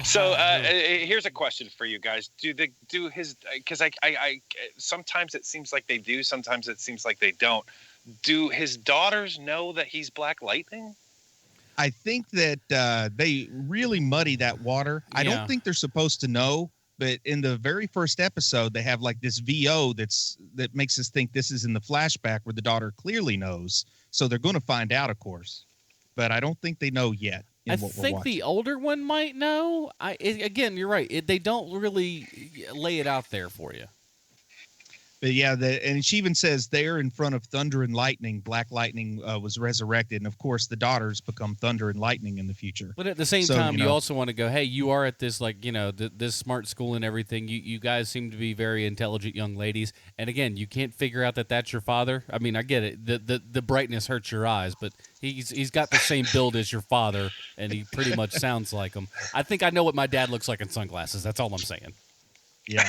So here's a question for you guys: do his? Because I sometimes it seems like they do, sometimes it seems like they don't. Do his daughters know that he's Black Lightning? I think that they really muddy that water. I don't think they're supposed to know. But in the very first episode, they have like this VO that makes us think this is in the flashback where the daughter clearly knows. So they're going to find out, of course. But I don't think they know yet. I think the older one might know. Again, you're right. They don't really lay it out there for you. But yeah, and she even says there in front of Thunder and Lightning, Black Lightning was resurrected. And of course, the daughters become Thunder and Lightning in the future. But at the same time, you also want to go, hey, you are at this, this smart school and everything. You guys seem to be very intelligent young ladies. And again, you can't figure out that that's your father. I mean, I get it. The brightness hurts your eyes, but he's got the same build as your father, and he pretty much sounds like him. I think I know what my dad looks like in sunglasses. That's all I'm saying. Yeah.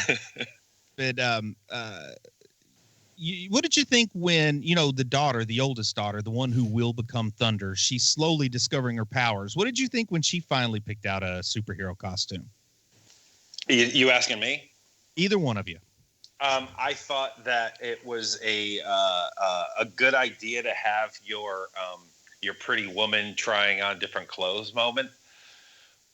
But what did you think when, the daughter, the oldest daughter, the one who will become Thunder, she's slowly discovering her powers. What did you think when she finally picked out a superhero costume? You asking me? Either one of you. I thought that it was a good idea to have your Pretty Woman trying on different clothes moment.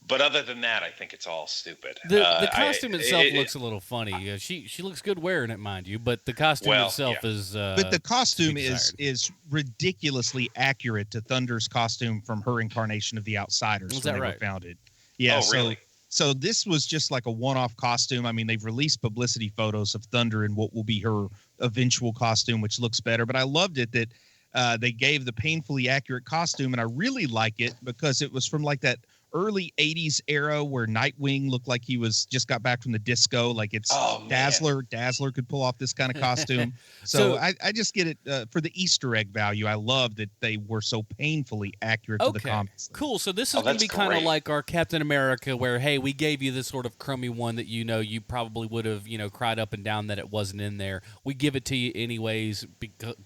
But other than that, I think it's all stupid. The costume itself looks a little funny. She looks good wearing it, mind you, but the costume itself is. But the costume is ridiculously accurate to Thunder's costume from her incarnation of the Outsiders when they were founded. Yeah. Oh, really? So this was just like a one-off costume. I mean, they've released publicity photos of Thunder and what will be her eventual costume, which looks better. But I loved it that they gave the painfully accurate costume, and I really like it because it was from like that early 80s era where Nightwing looked like he was just got back from the disco. Like it's Dazzler could pull off this kind of costume. So I just get it for the Easter egg value. I love that they were so painfully accurate to the comics. Cool. So this is going to be kind of like our Captain America where, hey, we gave you this sort of crummy one that, you probably would have, cried up and down that it wasn't in there. We give it to you anyways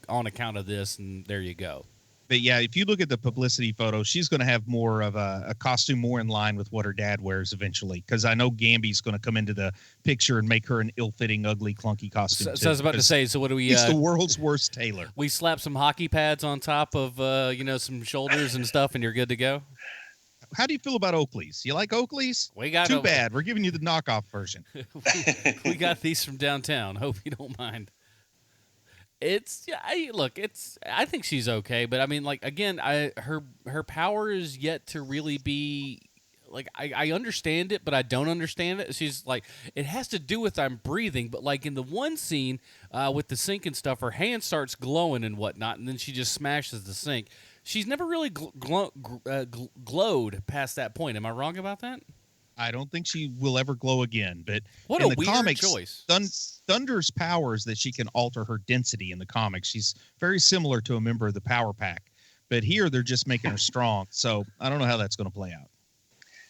on account of this, and there you go. But yeah, if you look at the publicity photo, she's going to have more of a costume more in line with what her dad wears eventually. Because I know Gamby's going to come into the picture and make her an ill-fitting, ugly, clunky costume. So I was about to say, so what do we? He's the world's worst tailor. We slap some hockey pads on top of, some shoulders and stuff, and you're good to go. How do you feel about Oakley's? You like Oakley's? Too bad. We're giving you the knockoff version. we got these from downtown. Hope you don't mind. I think she's okay, but I mean, like, again, her power is yet to really be, like, I understand it, but I don't understand it. She's like, it has to do with I'm breathing, but like in the one scene with the sink and stuff, her hand starts glowing and whatnot, and then she just smashes the sink. She's never really glowed past that point. Am I wrong about that? I don't think she will ever glow again. But what in a the weird comics, choice. Thunder's power is that she can alter her density in the comics. She's very similar to a member of the Power Pack. But here they're just making her strong. So I don't know how that's going to play out.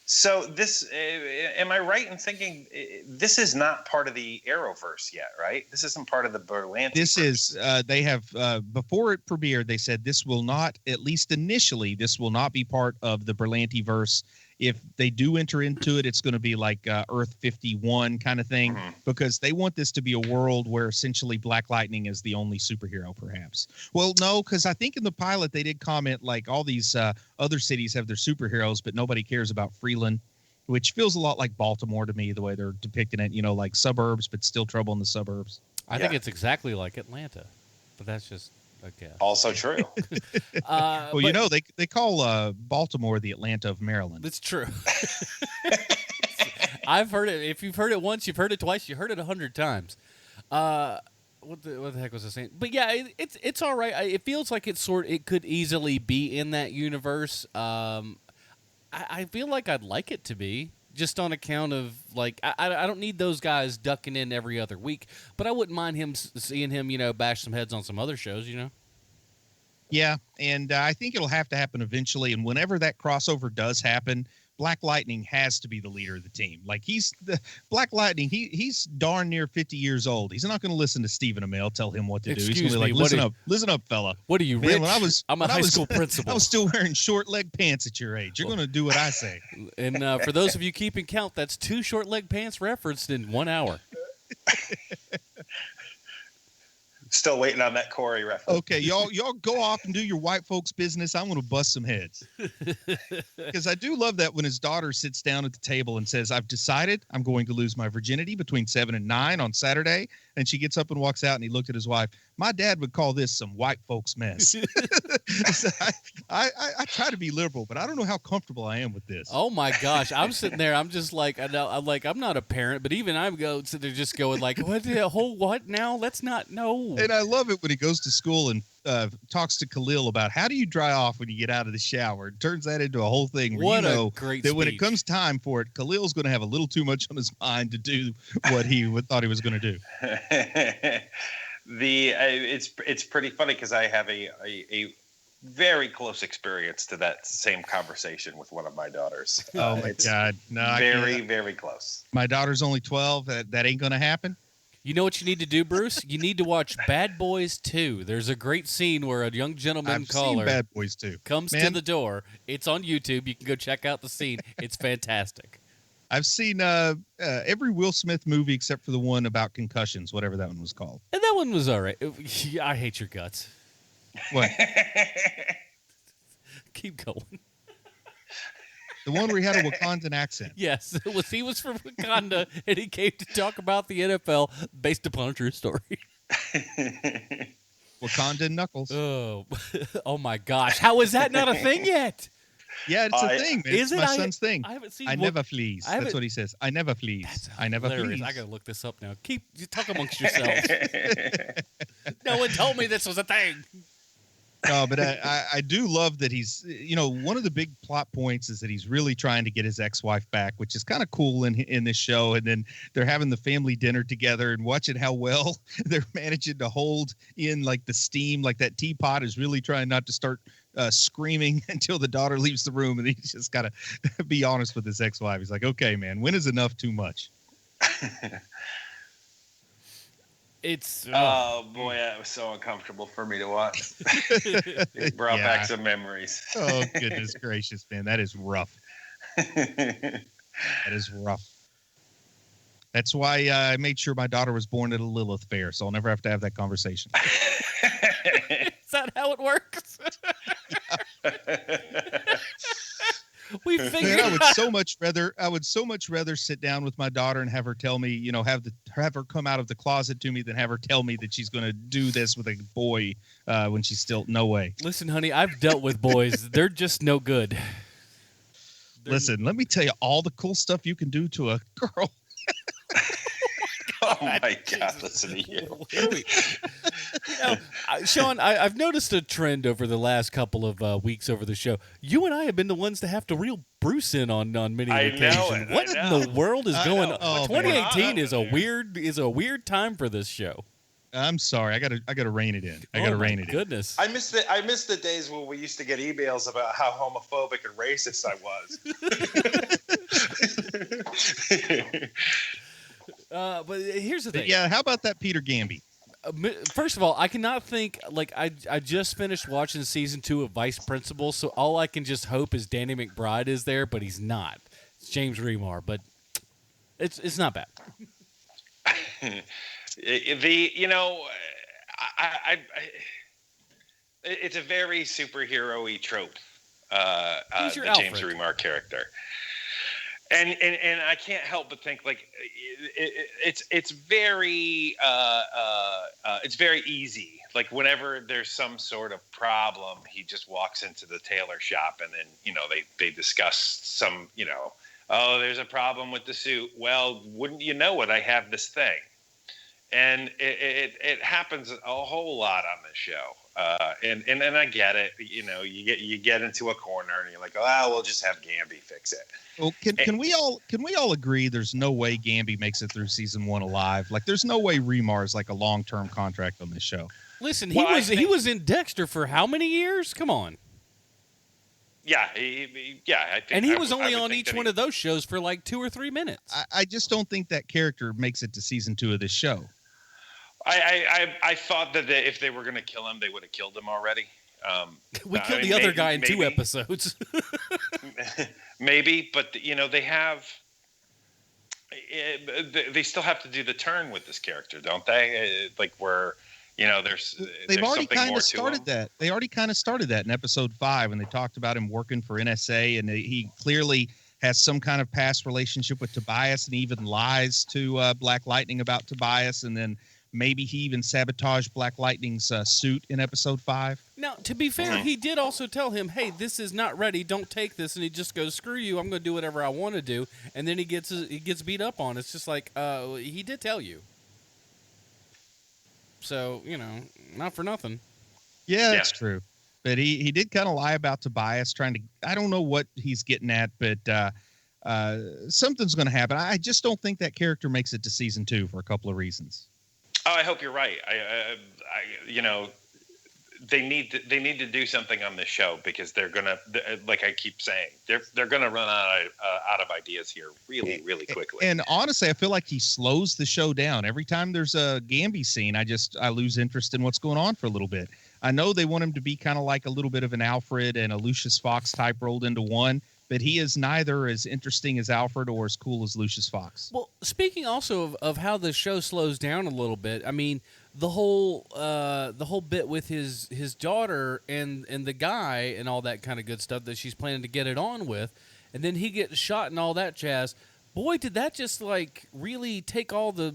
So this, am I right in thinking this is not part of the Arrowverse yet, right? This isn't part of the Berlanti. This is, they have, before it premiered, they said this will not, at least initially, this will not be part of the Berlanti-verse. If they do enter into it, it's going to be like Earth 51 kind of thing, because they want this to be a world where essentially Black Lightning is the only superhero, perhaps. Well, no, because I think in the pilot they did comment like all these other cities have their superheroes, but nobody cares about Freeland, which feels a lot like Baltimore to me, the way they're depicting it, like suburbs, but still trouble in the suburbs. I think it's exactly like Atlanta, but that's just... Okay. Also true. Well, they call Baltimore the Atlanta of Maryland. It's true. I've heard it. If you've heard it once, you've heard it twice. You heard it 100 times. What the heck was I saying? But yeah, it's all right. It feels like it could easily be in that universe. I feel like I'd like it to be. Just on account of, like, I don't need those guys ducking in every other week, but I wouldn't mind seeing him, bash some heads on some other shows, Yeah, and I think it'll have to happen eventually, and whenever that crossover does happen, Black Lightning has to be the leader of the team. Like, Black Lightning, he's darn near 50 years old. He's not going to listen to Stephen Amell tell him what to do. He's going to be like, listen up, fella. What are you, man, rich? I'm a high school principal. I was still wearing short leg pants at your age. You're going to do what I say. And for those of you keeping count, that's 2 short leg pants referenced in 1 hour. Still waiting on that Corey reference. Okay, y'all go off and do your white folks business. I'm going to bust some heads. Because I do love that when his daughter sits down at the table and says, I've decided I'm going to lose my virginity between 7 and 9 on Saturday. And she gets up and walks out, and he looked at his wife. My dad would call this some white folks mess. I try to be liberal, but I don't know how comfortable I am with this. Oh my gosh. I'm sitting there. I'm just like, I'm not a parent, but even I'm they're just going like, what now? Let's not know. And I love it when he goes to school and talks to Khalil about how do you dry off when you get out of the shower. It turns that into a whole thing where what a great that speech. When it comes time for it, Khalil's going to have a little too much on his mind to do what he thought he was going to do. It's pretty funny because I have a very close experience to that same conversation with one of my daughters. Oh my God. No, very close. My daughter's only 12. That ain't going to happen. You know what you need to do, Bruce? You need to watch Bad Boys 2. There's a great scene where a young gentleman caller Bad Boys 2. comes to the door. It's on YouTube. You can go check out the scene. It's fantastic. I've seen every Will Smith movie except for the one about concussions, whatever that one was called. And that one was all right. I hate your guts. What? Keep going. The one where he had a Wakandan accent. Yes, he was from Wakanda, and he came to talk about the NFL based upon a true story. Wakandan Knuckles. Oh, oh my gosh! How is that not a thing yet? Yeah, it's a thing, man. Is It's it? my son's thing. I haven't seen. I never flees. That's what he says. I never flees. That's I never hilarious. flees. I gotta look this up now. You talk amongst yourselves. No one told me this was a thing. No, but I do love that he's, one of the big plot points is that he's really trying to get his ex-wife back, which is kind of cool in this show. And then they're having the family dinner together and watching how well they're managing to hold in like the steam, like that teapot is really trying not to start screaming until the daughter leaves the room. And he's just got to be honest with his ex-wife. He's like, okay, man, when is enough too much? It's oh boy, that was so uncomfortable for me to watch. It brought back some memories. Oh goodness gracious, man, that is rough. That is rough. That's why I made sure my daughter was born at a Lilith fair, so I'll never have to have that conversation. Is that how it works? We figured. Man, I would so much rather sit down with my daughter and have her tell me, have her come out of the closet to me than have her tell me that she's going to do this with a boy when she's still no way. Listen, honey, I've dealt with boys. They're just no good. Listen, let me tell you all the cool stuff you can do to a girl. Oh my God, listen to you. Sean, I've noticed a trend over the last couple of weeks over the show. You and I have been the ones to have to reel Bruce in on many occasions. What in the world is going on? Oh, 2018 is a weird time for this show. I'm sorry. I gotta rein it in. I gotta rein it in. Goodness. I miss the days when we used to get emails about how homophobic and racist I was. But here's the thing. Yeah, how about that Peter Gamby? First of all, I cannot think, I just finished watching season 2 of Vice Principal, so all I can just hope is Danny McBride is there, but he's not. It's James Remar, but it's not bad. It's a very superhero-y trope. He's your the Alfred. James Remar character. And I can't help but think it's very easy. Like whenever there's some sort of problem, he just walks into the tailor shop and then they discuss some oh, there's a problem with the suit. Well, wouldn't you know it? I have this thing, and it happens a whole lot on this show. And I get it. You get into a corner and you're like, oh, we'll just have Gamby fix it. Well, can we all agree there's no way Gamby makes it through season 1 alive? Like, there's no way Remar's like a long-term contract on this show. Listen, he was in Dexter for how many years? Come on. Yeah, I think. And he was only on each one of those shows for like 2 or 3 minutes. I just don't think that character makes it to season 2 of this show. I thought that if they were going to kill him, they would have killed him already. We killed the other guy in 2 episodes. Maybe, but they have. They still have to do the turn with this character, don't they? Like where they've already kind of started that. They already kind of started that in episode 5 when they talked about him working for NSA, and he clearly has some kind of past relationship with Tobias, and he even lies to Black Lightning about Tobias, and then maybe he even sabotaged Black Lightning's suit in episode 5. Now, to be fair, he did also tell him, hey, this is not ready. Don't take this. And he just goes, screw you. I'm going to do whatever I want to do. And then he gets beat up on. It's just like, he did tell you. So, not for nothing. Yeah, that's true. But he did kind of lie about Tobias, I don't know what he's getting at, but something's going to happen. I just don't think that character makes it to season 2 for a couple of reasons. Oh, I hope you're right. They need to do something on this show because they're gonna, like I keep saying, they're gonna run out of ideas here really quickly. And honestly, I feel like he slows the show down every time there's a Gamby scene. I lose interest in what's going on for a little bit. I know they want him to be kind of like a little bit of an Alfred and a Lucius Fox type rolled into one, but he is neither as interesting as Alfred or as cool as Lucius Fox. Well, speaking also of how the show slows down a little bit, I mean, the whole bit with his daughter and the guy and all that kind of good stuff that she's planning to get it on with, and then he gets shot and all that jazz. Boy, did that just like really take all the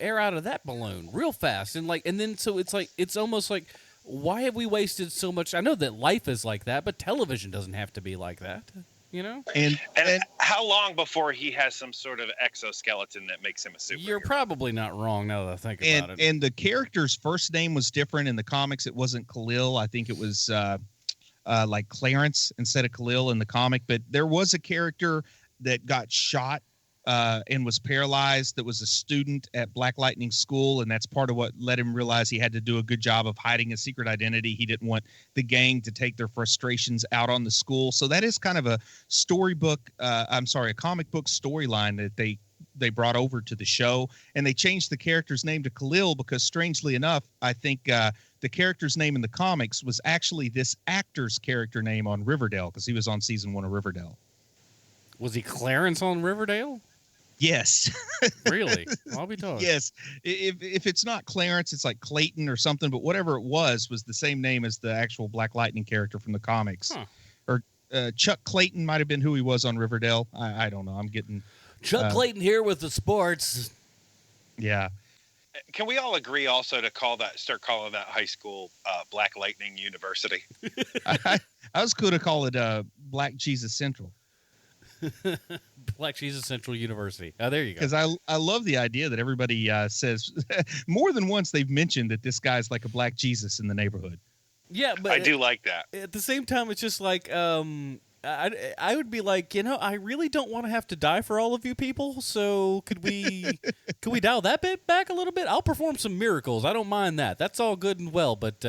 air out of that balloon real fast, and then so it's almost like, why have we wasted so much? I know that life is like that, but television doesn't have to be like that, And how long before he has some sort of exoskeleton that makes him a superhero? You're probably not wrong now that I think about it. And the character's first name was different in the comics. It wasn't Khalil. I think it was like Clarence instead of Khalil in the comic. But there was a character that got shot and was paralyzed that was a student at Black Lightning School, and that's part of what let him realize he had to do a good job of hiding his secret identity. He didn't want the gang to take their frustrations out on the school. So that is kind of a a comic book storyline that they brought over to the show, and they changed the character's name to Khalil because, strangely enough, I think the character's name in the comics was actually this actor's character name on Riverdale, because he was on season 1 of Riverdale. Was he Clarence on Riverdale? Yes. Really? I'll be told. Yes. If it's not Clarence, it's like Clayton or something, but whatever it was the same name as the actual Black Lightning character from the comics. Huh. Or Chuck Clayton might have been who he was on Riverdale. I don't know. I'm getting... Chuck Clayton here with the sports. Yeah. Can we all agree also to start calling that high school Black Lightning University? I was cool to call it Black Jesus Central. Black Jesus Central University. Oh, there you go. Because I love the idea that everybody says more than once they've mentioned that this guy's like a Black Jesus in the neighborhood. Yeah, but I do like that. At the same time, it's just like I would be like, I really don't want to have to die for all of you people. So could we dial that bit back a little bit? I'll perform some miracles. I don't mind that. That's all good and well. But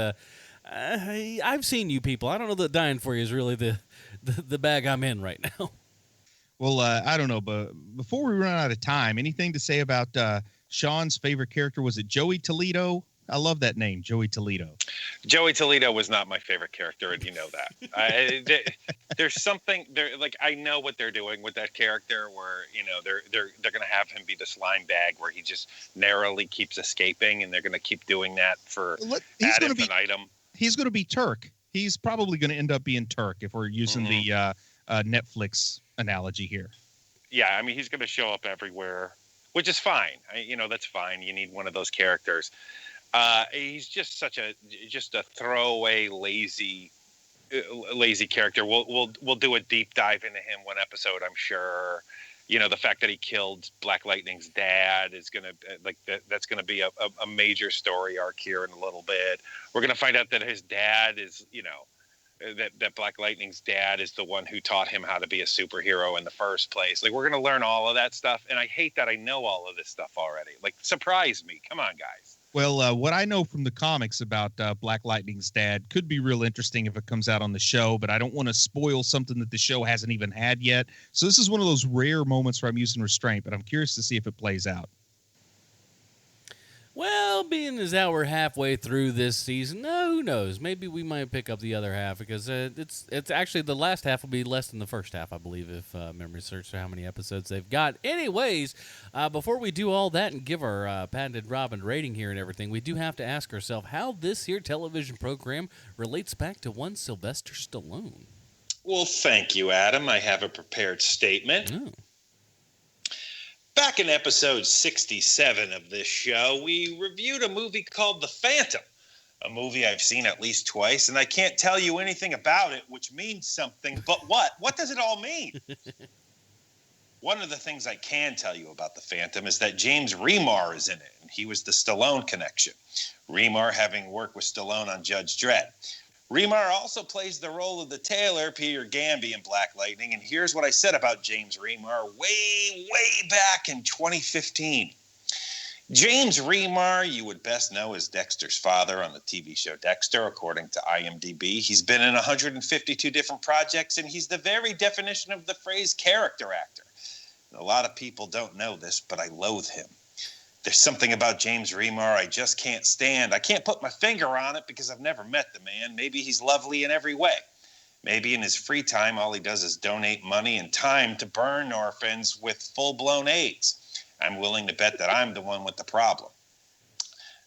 I've seen you people. I don't know that dying for you is really the bag I'm in right now. Well, I don't know, but before we run out of time, anything to say about Sean's favorite character? Was it Joey Toledo? I love that name, Joey Toledo. Joey Toledo was not my favorite character, and you know that. There's something there, like I know what they're doing with that character, where they're going to have him be this line bag where he just narrowly keeps escaping, and they're going to keep doing that for ad infinitum. He's going to be Turk. He's probably going to end up being Turk if we're using the Netflix analogy here. Yeah, I mean, he's going to show up everywhere, which is fine. That's fine. You need one of those characters. He's just just a throwaway, lazy character. We'll do a deep dive into him one episode, I'm sure. The fact that he killed Black Lightning's dad is gonna that's gonna be a major story arc here in a little bit. We're gonna find out that his dad is that Black Lightning's dad is the one who taught him how to be a superhero in the first place. Like, we're going to learn all of that stuff. And I hate that I know all of this stuff already. Like, surprise me. Come on, guys. Well, what I know from the comics about Black Lightning's dad could be real interesting if it comes out on the show, but I don't want to spoil something that the show hasn't even had yet. So this is one of those rare moments where I'm using restraint, but I'm curious to see if it plays out. Well, being as how we're halfway through this season, who knows? Maybe we might pick up the other half, because it's actually the last half will be less than the first half, I believe, if memory serves for how many episodes they've got. Anyways, before we do all that and give our patented Robin rating here and everything, we do have to ask ourselves how this here television program relates back to one Sylvester Stallone. Well, thank you, Adam. I have a prepared statement. Oh. Back in episode 67 of this show, we reviewed a movie called The Phantom, a movie I've seen at least twice, and I can't tell you anything about it, which means something, but what? What does it all mean? One of the things I can tell you about The Phantom is that James Remar is in it, and he was the Stallone connection, Remar having worked with Stallone on Judge Dredd. Remar also plays the role of the tailor, Peter Gamby, in Black Lightning, and here's what I said about James Remar way back in 2015. James Remar, you would best know as Dexter's father on the TV show Dexter, according to IMDb. He's been in 152 different projects, and he's the very definition of the phrase character actor. And a lot of people don't know this, but I loathe him. There's something about James Remar I just can't stand. I can't put my finger on it because I've never met the man. Maybe he's lovely in every way. Maybe in his free time, all he does is donate money and time to burn orphans with full-blown AIDS. I'm willing to bet that I'm the one with the problem.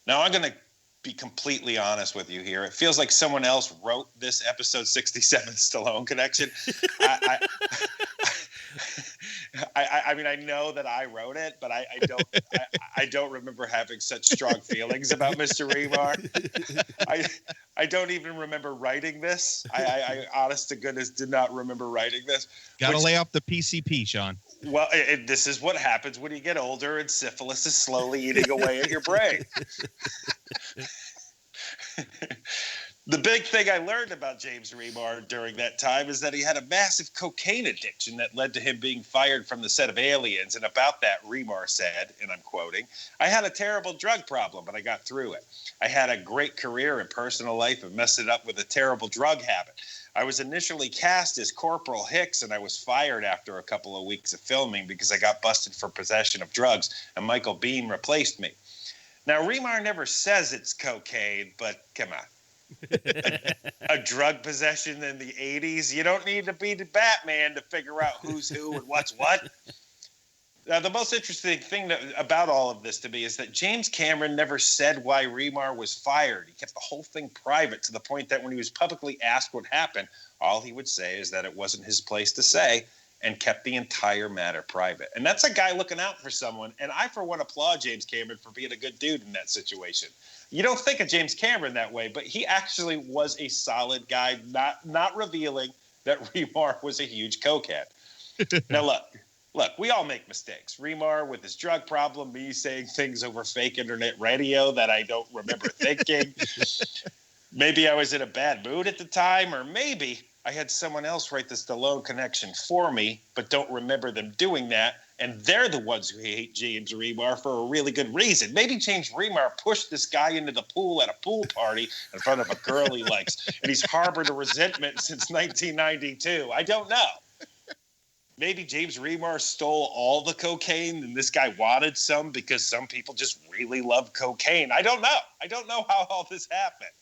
Now, I'm going to be completely honest with you here. It feels like someone else wrote this episode 67 Stallone connection. I mean, I know that I wrote it, but I don't remember having such strong feelings about Mr. Remar. I don't even remember writing this. I honest to goodness did not remember writing this. Got to lay off the PCP, Sean. Well, this is what happens when you get older and syphilis is slowly eating away at your brain. The big thing I learned about James Remar during that time is that he had a massive cocaine addiction that led to him being fired from the set of Aliens. And about that, Remar said, and I'm quoting, "I had a terrible drug problem, but I got through it. I had a great career and personal life and messed it up with a terrible drug habit. I was initially cast as Corporal Hicks, and I was fired after a couple of weeks of filming because I got busted for possession of drugs, and Michael Biehn replaced me." Now, Remar never says it's cocaine, but come on. A drug possession in the 80s? You don't need to be the Batman to figure out who's who and what's what. Now, the most interesting thing about all of this to me is that James Cameron never said why Remar was fired. He kept the whole thing private to the point that when he was publicly asked what happened, all he would say is that it wasn't his place to say and kept the entire matter private. And that's a guy looking out for someone. And I, for one, applaud James Cameron for being a good dude in that situation. You don't think of James Cameron that way, but he actually was a solid guy, not revealing that Remar was a huge cokehead. Now, look, we all make mistakes. Remar with his drug problem, me saying things over fake internet radio that I don't remember thinking. Maybe I was in a bad mood at the time, or maybe I had someone else write the Stallone connection for me, but don't remember them doing that. And they're the ones who hate James Remar for a really good reason. Maybe James Remar pushed this guy into the pool at a pool party in front of a girl he likes, and he's harbored a resentment since 1992. I don't know. Maybe James Remar stole all the cocaine and this guy wanted some because some people just really love cocaine. I don't know. I don't know how all this happened.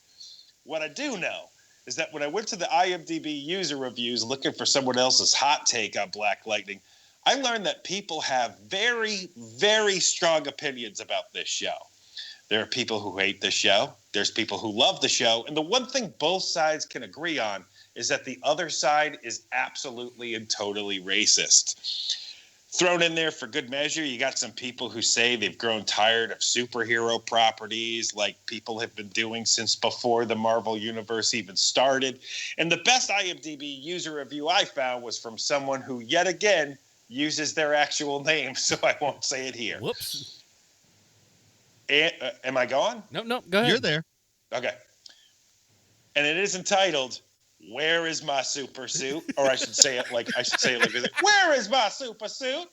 What I do know is that when I went to the IMDb user reviews looking for someone else's hot take on Black Lightning, I learned that people have very, very strong opinions about this show. There are people who hate the show. There's people who love the show. And the one thing both sides can agree on is that the other side is absolutely and totally racist. Thrown in there for good measure, you got some people who say they've grown tired of superhero properties like people have been doing since before the Marvel Universe even started. And the best IMDb user review I found was from someone who, yet again, uses their actual name, so I won't say it here. Whoops. Am I gone? No, go ahead. You're there. Okay. And it is entitled, "Where is my super suit?" Or I should say it like this. Where is my super suit?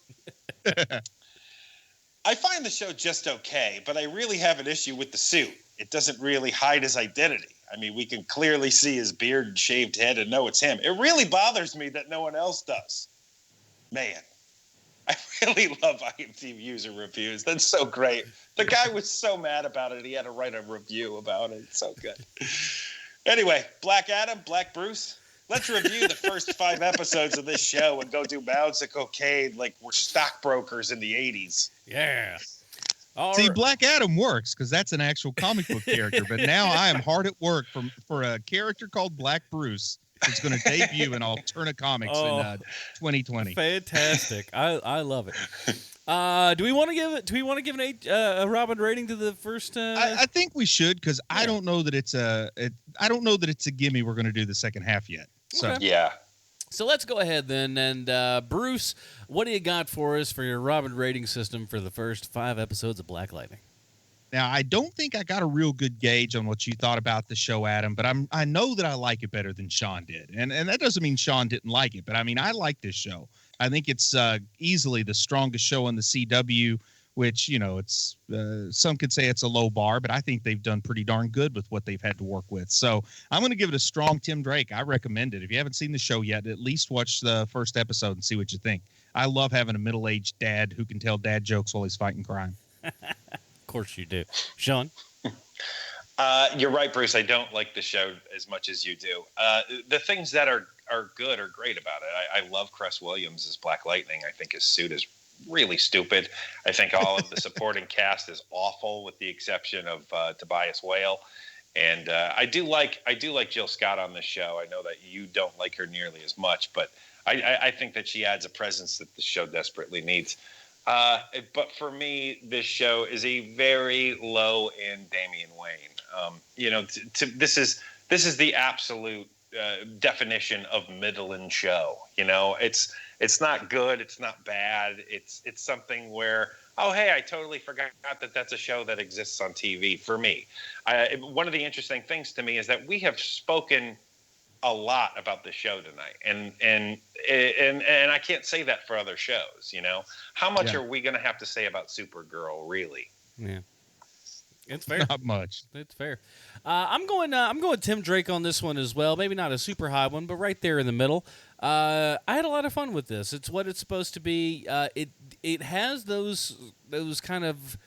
I find the show just okay, but I really have an issue with the suit. It doesn't really hide his identity. I mean, we can clearly see his beard and shaved head and know it's him. It really bothers me that no one else does. Man, I really love IMDb user reviews. That's so great. The guy was so mad about it, he had to write a review about it. It's so good. Anyway, Black Adam, Black Bruce, let's review the first 5 episodes of this show and go do mounds of cocaine like we're stockbrokers in the 80s. Yeah. See, Black Adam works because that's an actual comic book character. But now I am hard at work for a character called Black Bruce. It's going to debut in Alterna Comics in 2020. Fantastic! I love it. Do we want to give a Robin rating to the first? I think we should because I don't know that it's a gimme. We're going to do the second half yet. So Okay. Yeah. So let's go ahead then, and Bruce, what do you got for us for your Robin rating system for the first 5 episodes of Black Lightning? now I don't think I got a real good gauge on what you thought about the show, Adam, but I know that I like it better than Sean did, and that doesn't mean Sean didn't like it, but I mean I like this show. I think it's easily the strongest show on the CW, which, you know, it's some could say it's a low bar, but I think they've done pretty darn good with what they've had to work with. So I'm going to give it a strong Tim Drake. I recommend it. If you haven't seen the show yet, at least watch the first episode and see what you think. I love having a middle-aged dad who can tell dad jokes while he's fighting crime. Of course you do. Sean? You're right, Bruce. I don't like the show as much as you do. The things that are good or great about it. I love Cress Williams as Black Lightning. I think his suit is really stupid. I think all of the supporting cast is awful, with the exception of Tobias Whale. And I do like Jill Scott on this show. I know that you don't like her nearly as much, but I think that she adds a presence that the show desperately needs. But for me, this show is a very low end Damian Wayne. This is the absolute definition of middling show. It's not good, it's not bad. It's something where, oh hey, I totally forgot that that's a show that exists on TV. For me, one of the interesting things to me is that we have spoken a lot about the show tonight, and I can't say that for other shows. How much are we going to have to say about Supergirl, really? Yeah, it's fair. Not much. It's fair. I'm going Tim Drake on this one as well. Maybe not a super high one, but right there in the middle. I had a lot of fun with this. It's what it's supposed to be. It has those kind of,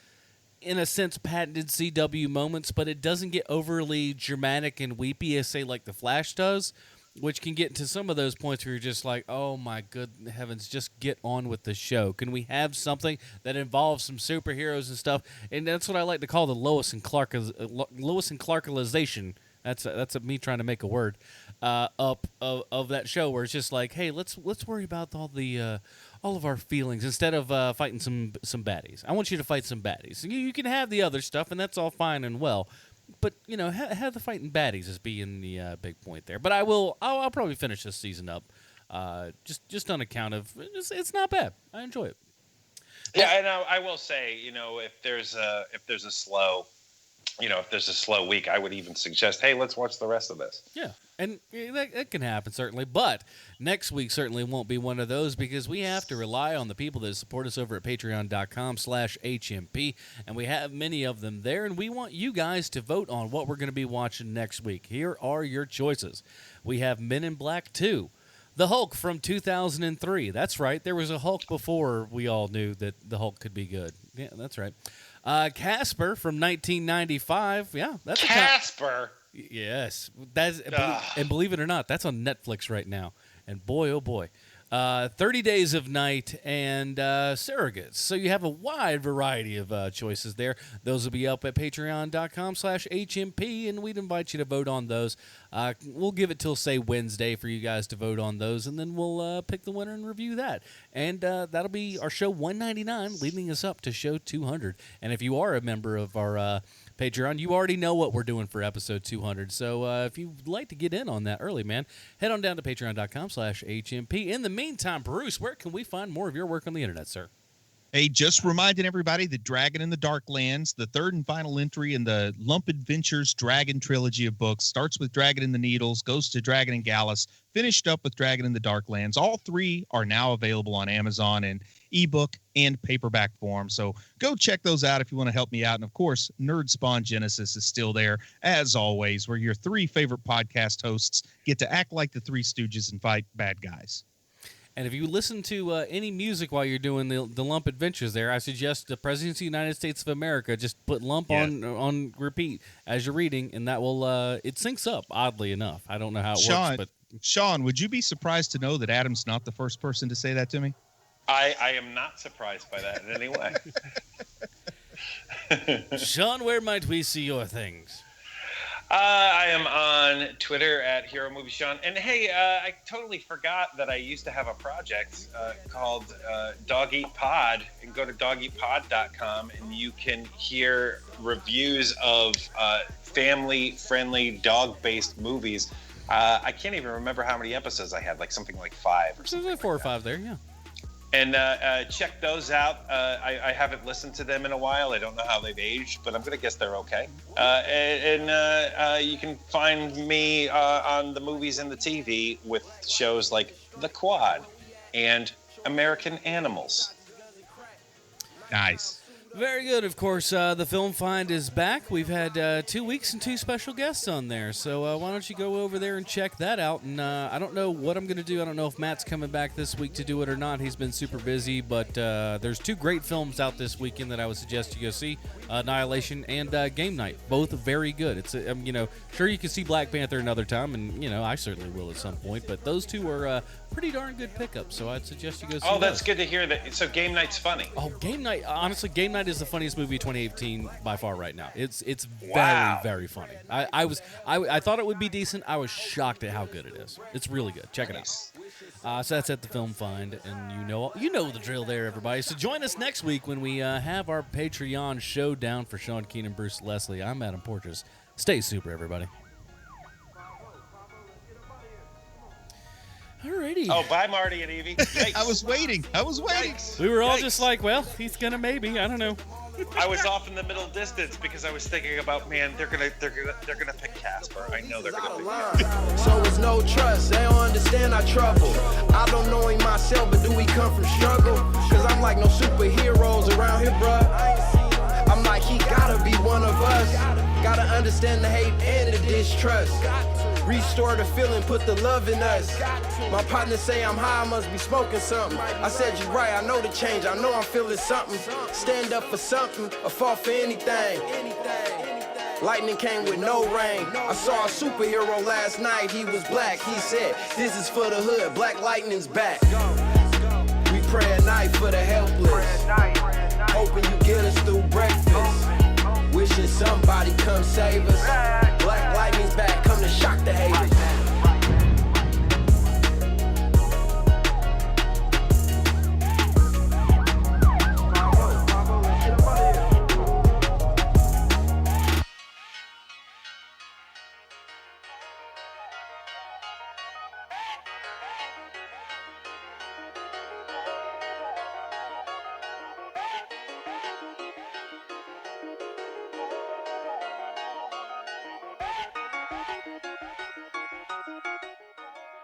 in a sense, patented CW moments, but it doesn't get overly dramatic and weepy as, say, like The Flash does, which can get into some of those points where you're just like, oh my good heavens, just get on with the show. Can we have something that involves some superheroes and stuff? And that's what I like to call the Lois and Clarkization. That's me trying to make a word up of that show, where it's just like, hey, let's worry about all of our feelings instead of fighting some baddies. I want you to fight some baddies. You can have the other stuff, and that's all fine and well, but have the fighting baddies as being the big point there. But I'll probably finish this season up, just on account of it's not bad. I enjoy it. Yeah, and I will say, if there's a slow week, I would even suggest, hey, let's watch the rest of this. Yeah, and that can happen, certainly. But next week certainly won't be one of those, because we have to rely on the people that support us over at patreon.com/HMP, and we have many of them there, and we want you guys to vote on what we're going to be watching next week. Here are your choices. We have Men in Black 2. The Hulk from 2003. That's right. There was a Hulk before we all knew that the Hulk could be good. Yeah, that's right. Casper from 1995. Yeah, that's Casper. Yes, and believe it or not, that's on Netflix right now. And boy, oh boy, 30 Days of Night and Surrogates. So you have a wide variety of choices there. Those will be up at patreon.com/HMP, and we'd invite you to vote on those. We'll give it till, say, Wednesday for you guys to vote on those, and then we'll pick the winner and review that. And that'll be our show 199, leading us up to show 200. And if you are a member of our Patreon, you already know what we're doing for episode 200. So if you'd like to get in on that early, man, head on down to patreon.com/HMP. In the meantime, Bruce, where can we find more of your work on the internet, sir? Hey, just reminding everybody that Dragon in the Darklands, the third and final entry in the Lump Adventures Dragon trilogy of books, starts with Dragon in the Needles, goes to Dragon in Gallus, finished up with Dragon in the Darklands. All three are now available on Amazon in ebook and paperback form. So go check those out if you want to help me out. And of course, Nerd Spawn Genesis is still there, as always, where your three favorite podcast hosts get to act like the Three Stooges and fight bad guys. And if you listen to any music while you're doing the Lump Adventures there, I suggest the President of the United States of America. Just put Lump on repeat as you're reading, and that will it syncs up, oddly enough. I don't know how it works. But Sean, would you be surprised to know that Adam's not the first person to say that to me? I am not surprised by that in any way. Sean, where might we see your things? I am on Twitter at Hero Movie Sean. And hey, I totally forgot that I used to have a project called Dog Eat Pod. And go to dogeatpod.com and you can hear reviews of family-friendly, dog-based movies. I can't even remember how many episodes I had, like something like 5 or something. There's like 4 or 5 there, yeah. And check those out. I haven't listened to them in a while. I don't know how they've aged, but I'm going to guess they're okay. And you can find me on the movies and the TV with shows like The Quad and American Animals. Nice. Very good. Of course, the Film Find is back. We've had 2 weeks and 2 special guests on there. So why don't you go over there and check that out? And I don't know what I'm going to do. I don't know if Matt's coming back this week to do it or not. He's been super busy. But there's 2 great films out this weekend that I would suggest you go see. Annihilation and Game Night. Both very good. It's sure you can see Black Panther another time. And, I certainly will at some point. But those 2 are pretty darn good pickups. So I'd suggest you go see those. That's good to hear. That. So Game Night's funny. Oh, Game Night. Honestly, Game Night Knight is the funniest movie of 2018 by far right now. It's Wow. very funny. I thought it would be decent. I was shocked at how good it is. It's really good. Check it out. So that's at the Film Find, and you know the drill there, everybody. So join us next week when we have our Patreon showdown for Sean Keenan, Bruce Leslie. I'm Adam Portrais. Stay super, everybody. Alrighty. Oh, bye, Marty and Evie. Yikes. I was waiting. Yikes. We were all Yikes. just like, well, he's gonna maybe. I don't know. I was off in the middle distance because I was thinking about, man, they're gonna pick Casper. I know they're gonna pick Casper. So it's no trust, they don't understand our trouble. I don't know him myself, but do we come from struggle? Cause I'm like no superheroes around here, bruh. I'm like, he gotta be one of us. Gotta understand the hate and the distrust. Restore the feeling, put the love in us. My partner say I'm high, I must be smoking something. I said you're right, I know the change, I know I'm feeling something. Stand up for something, or fall for anything. Lightning came with no rain. I saw a superhero last night, he was black. He said, this is for the hood, Black Lightning's back. We pray at night for the helpless. Hoping you get us through breakfast. Wishing somebody come save us. Black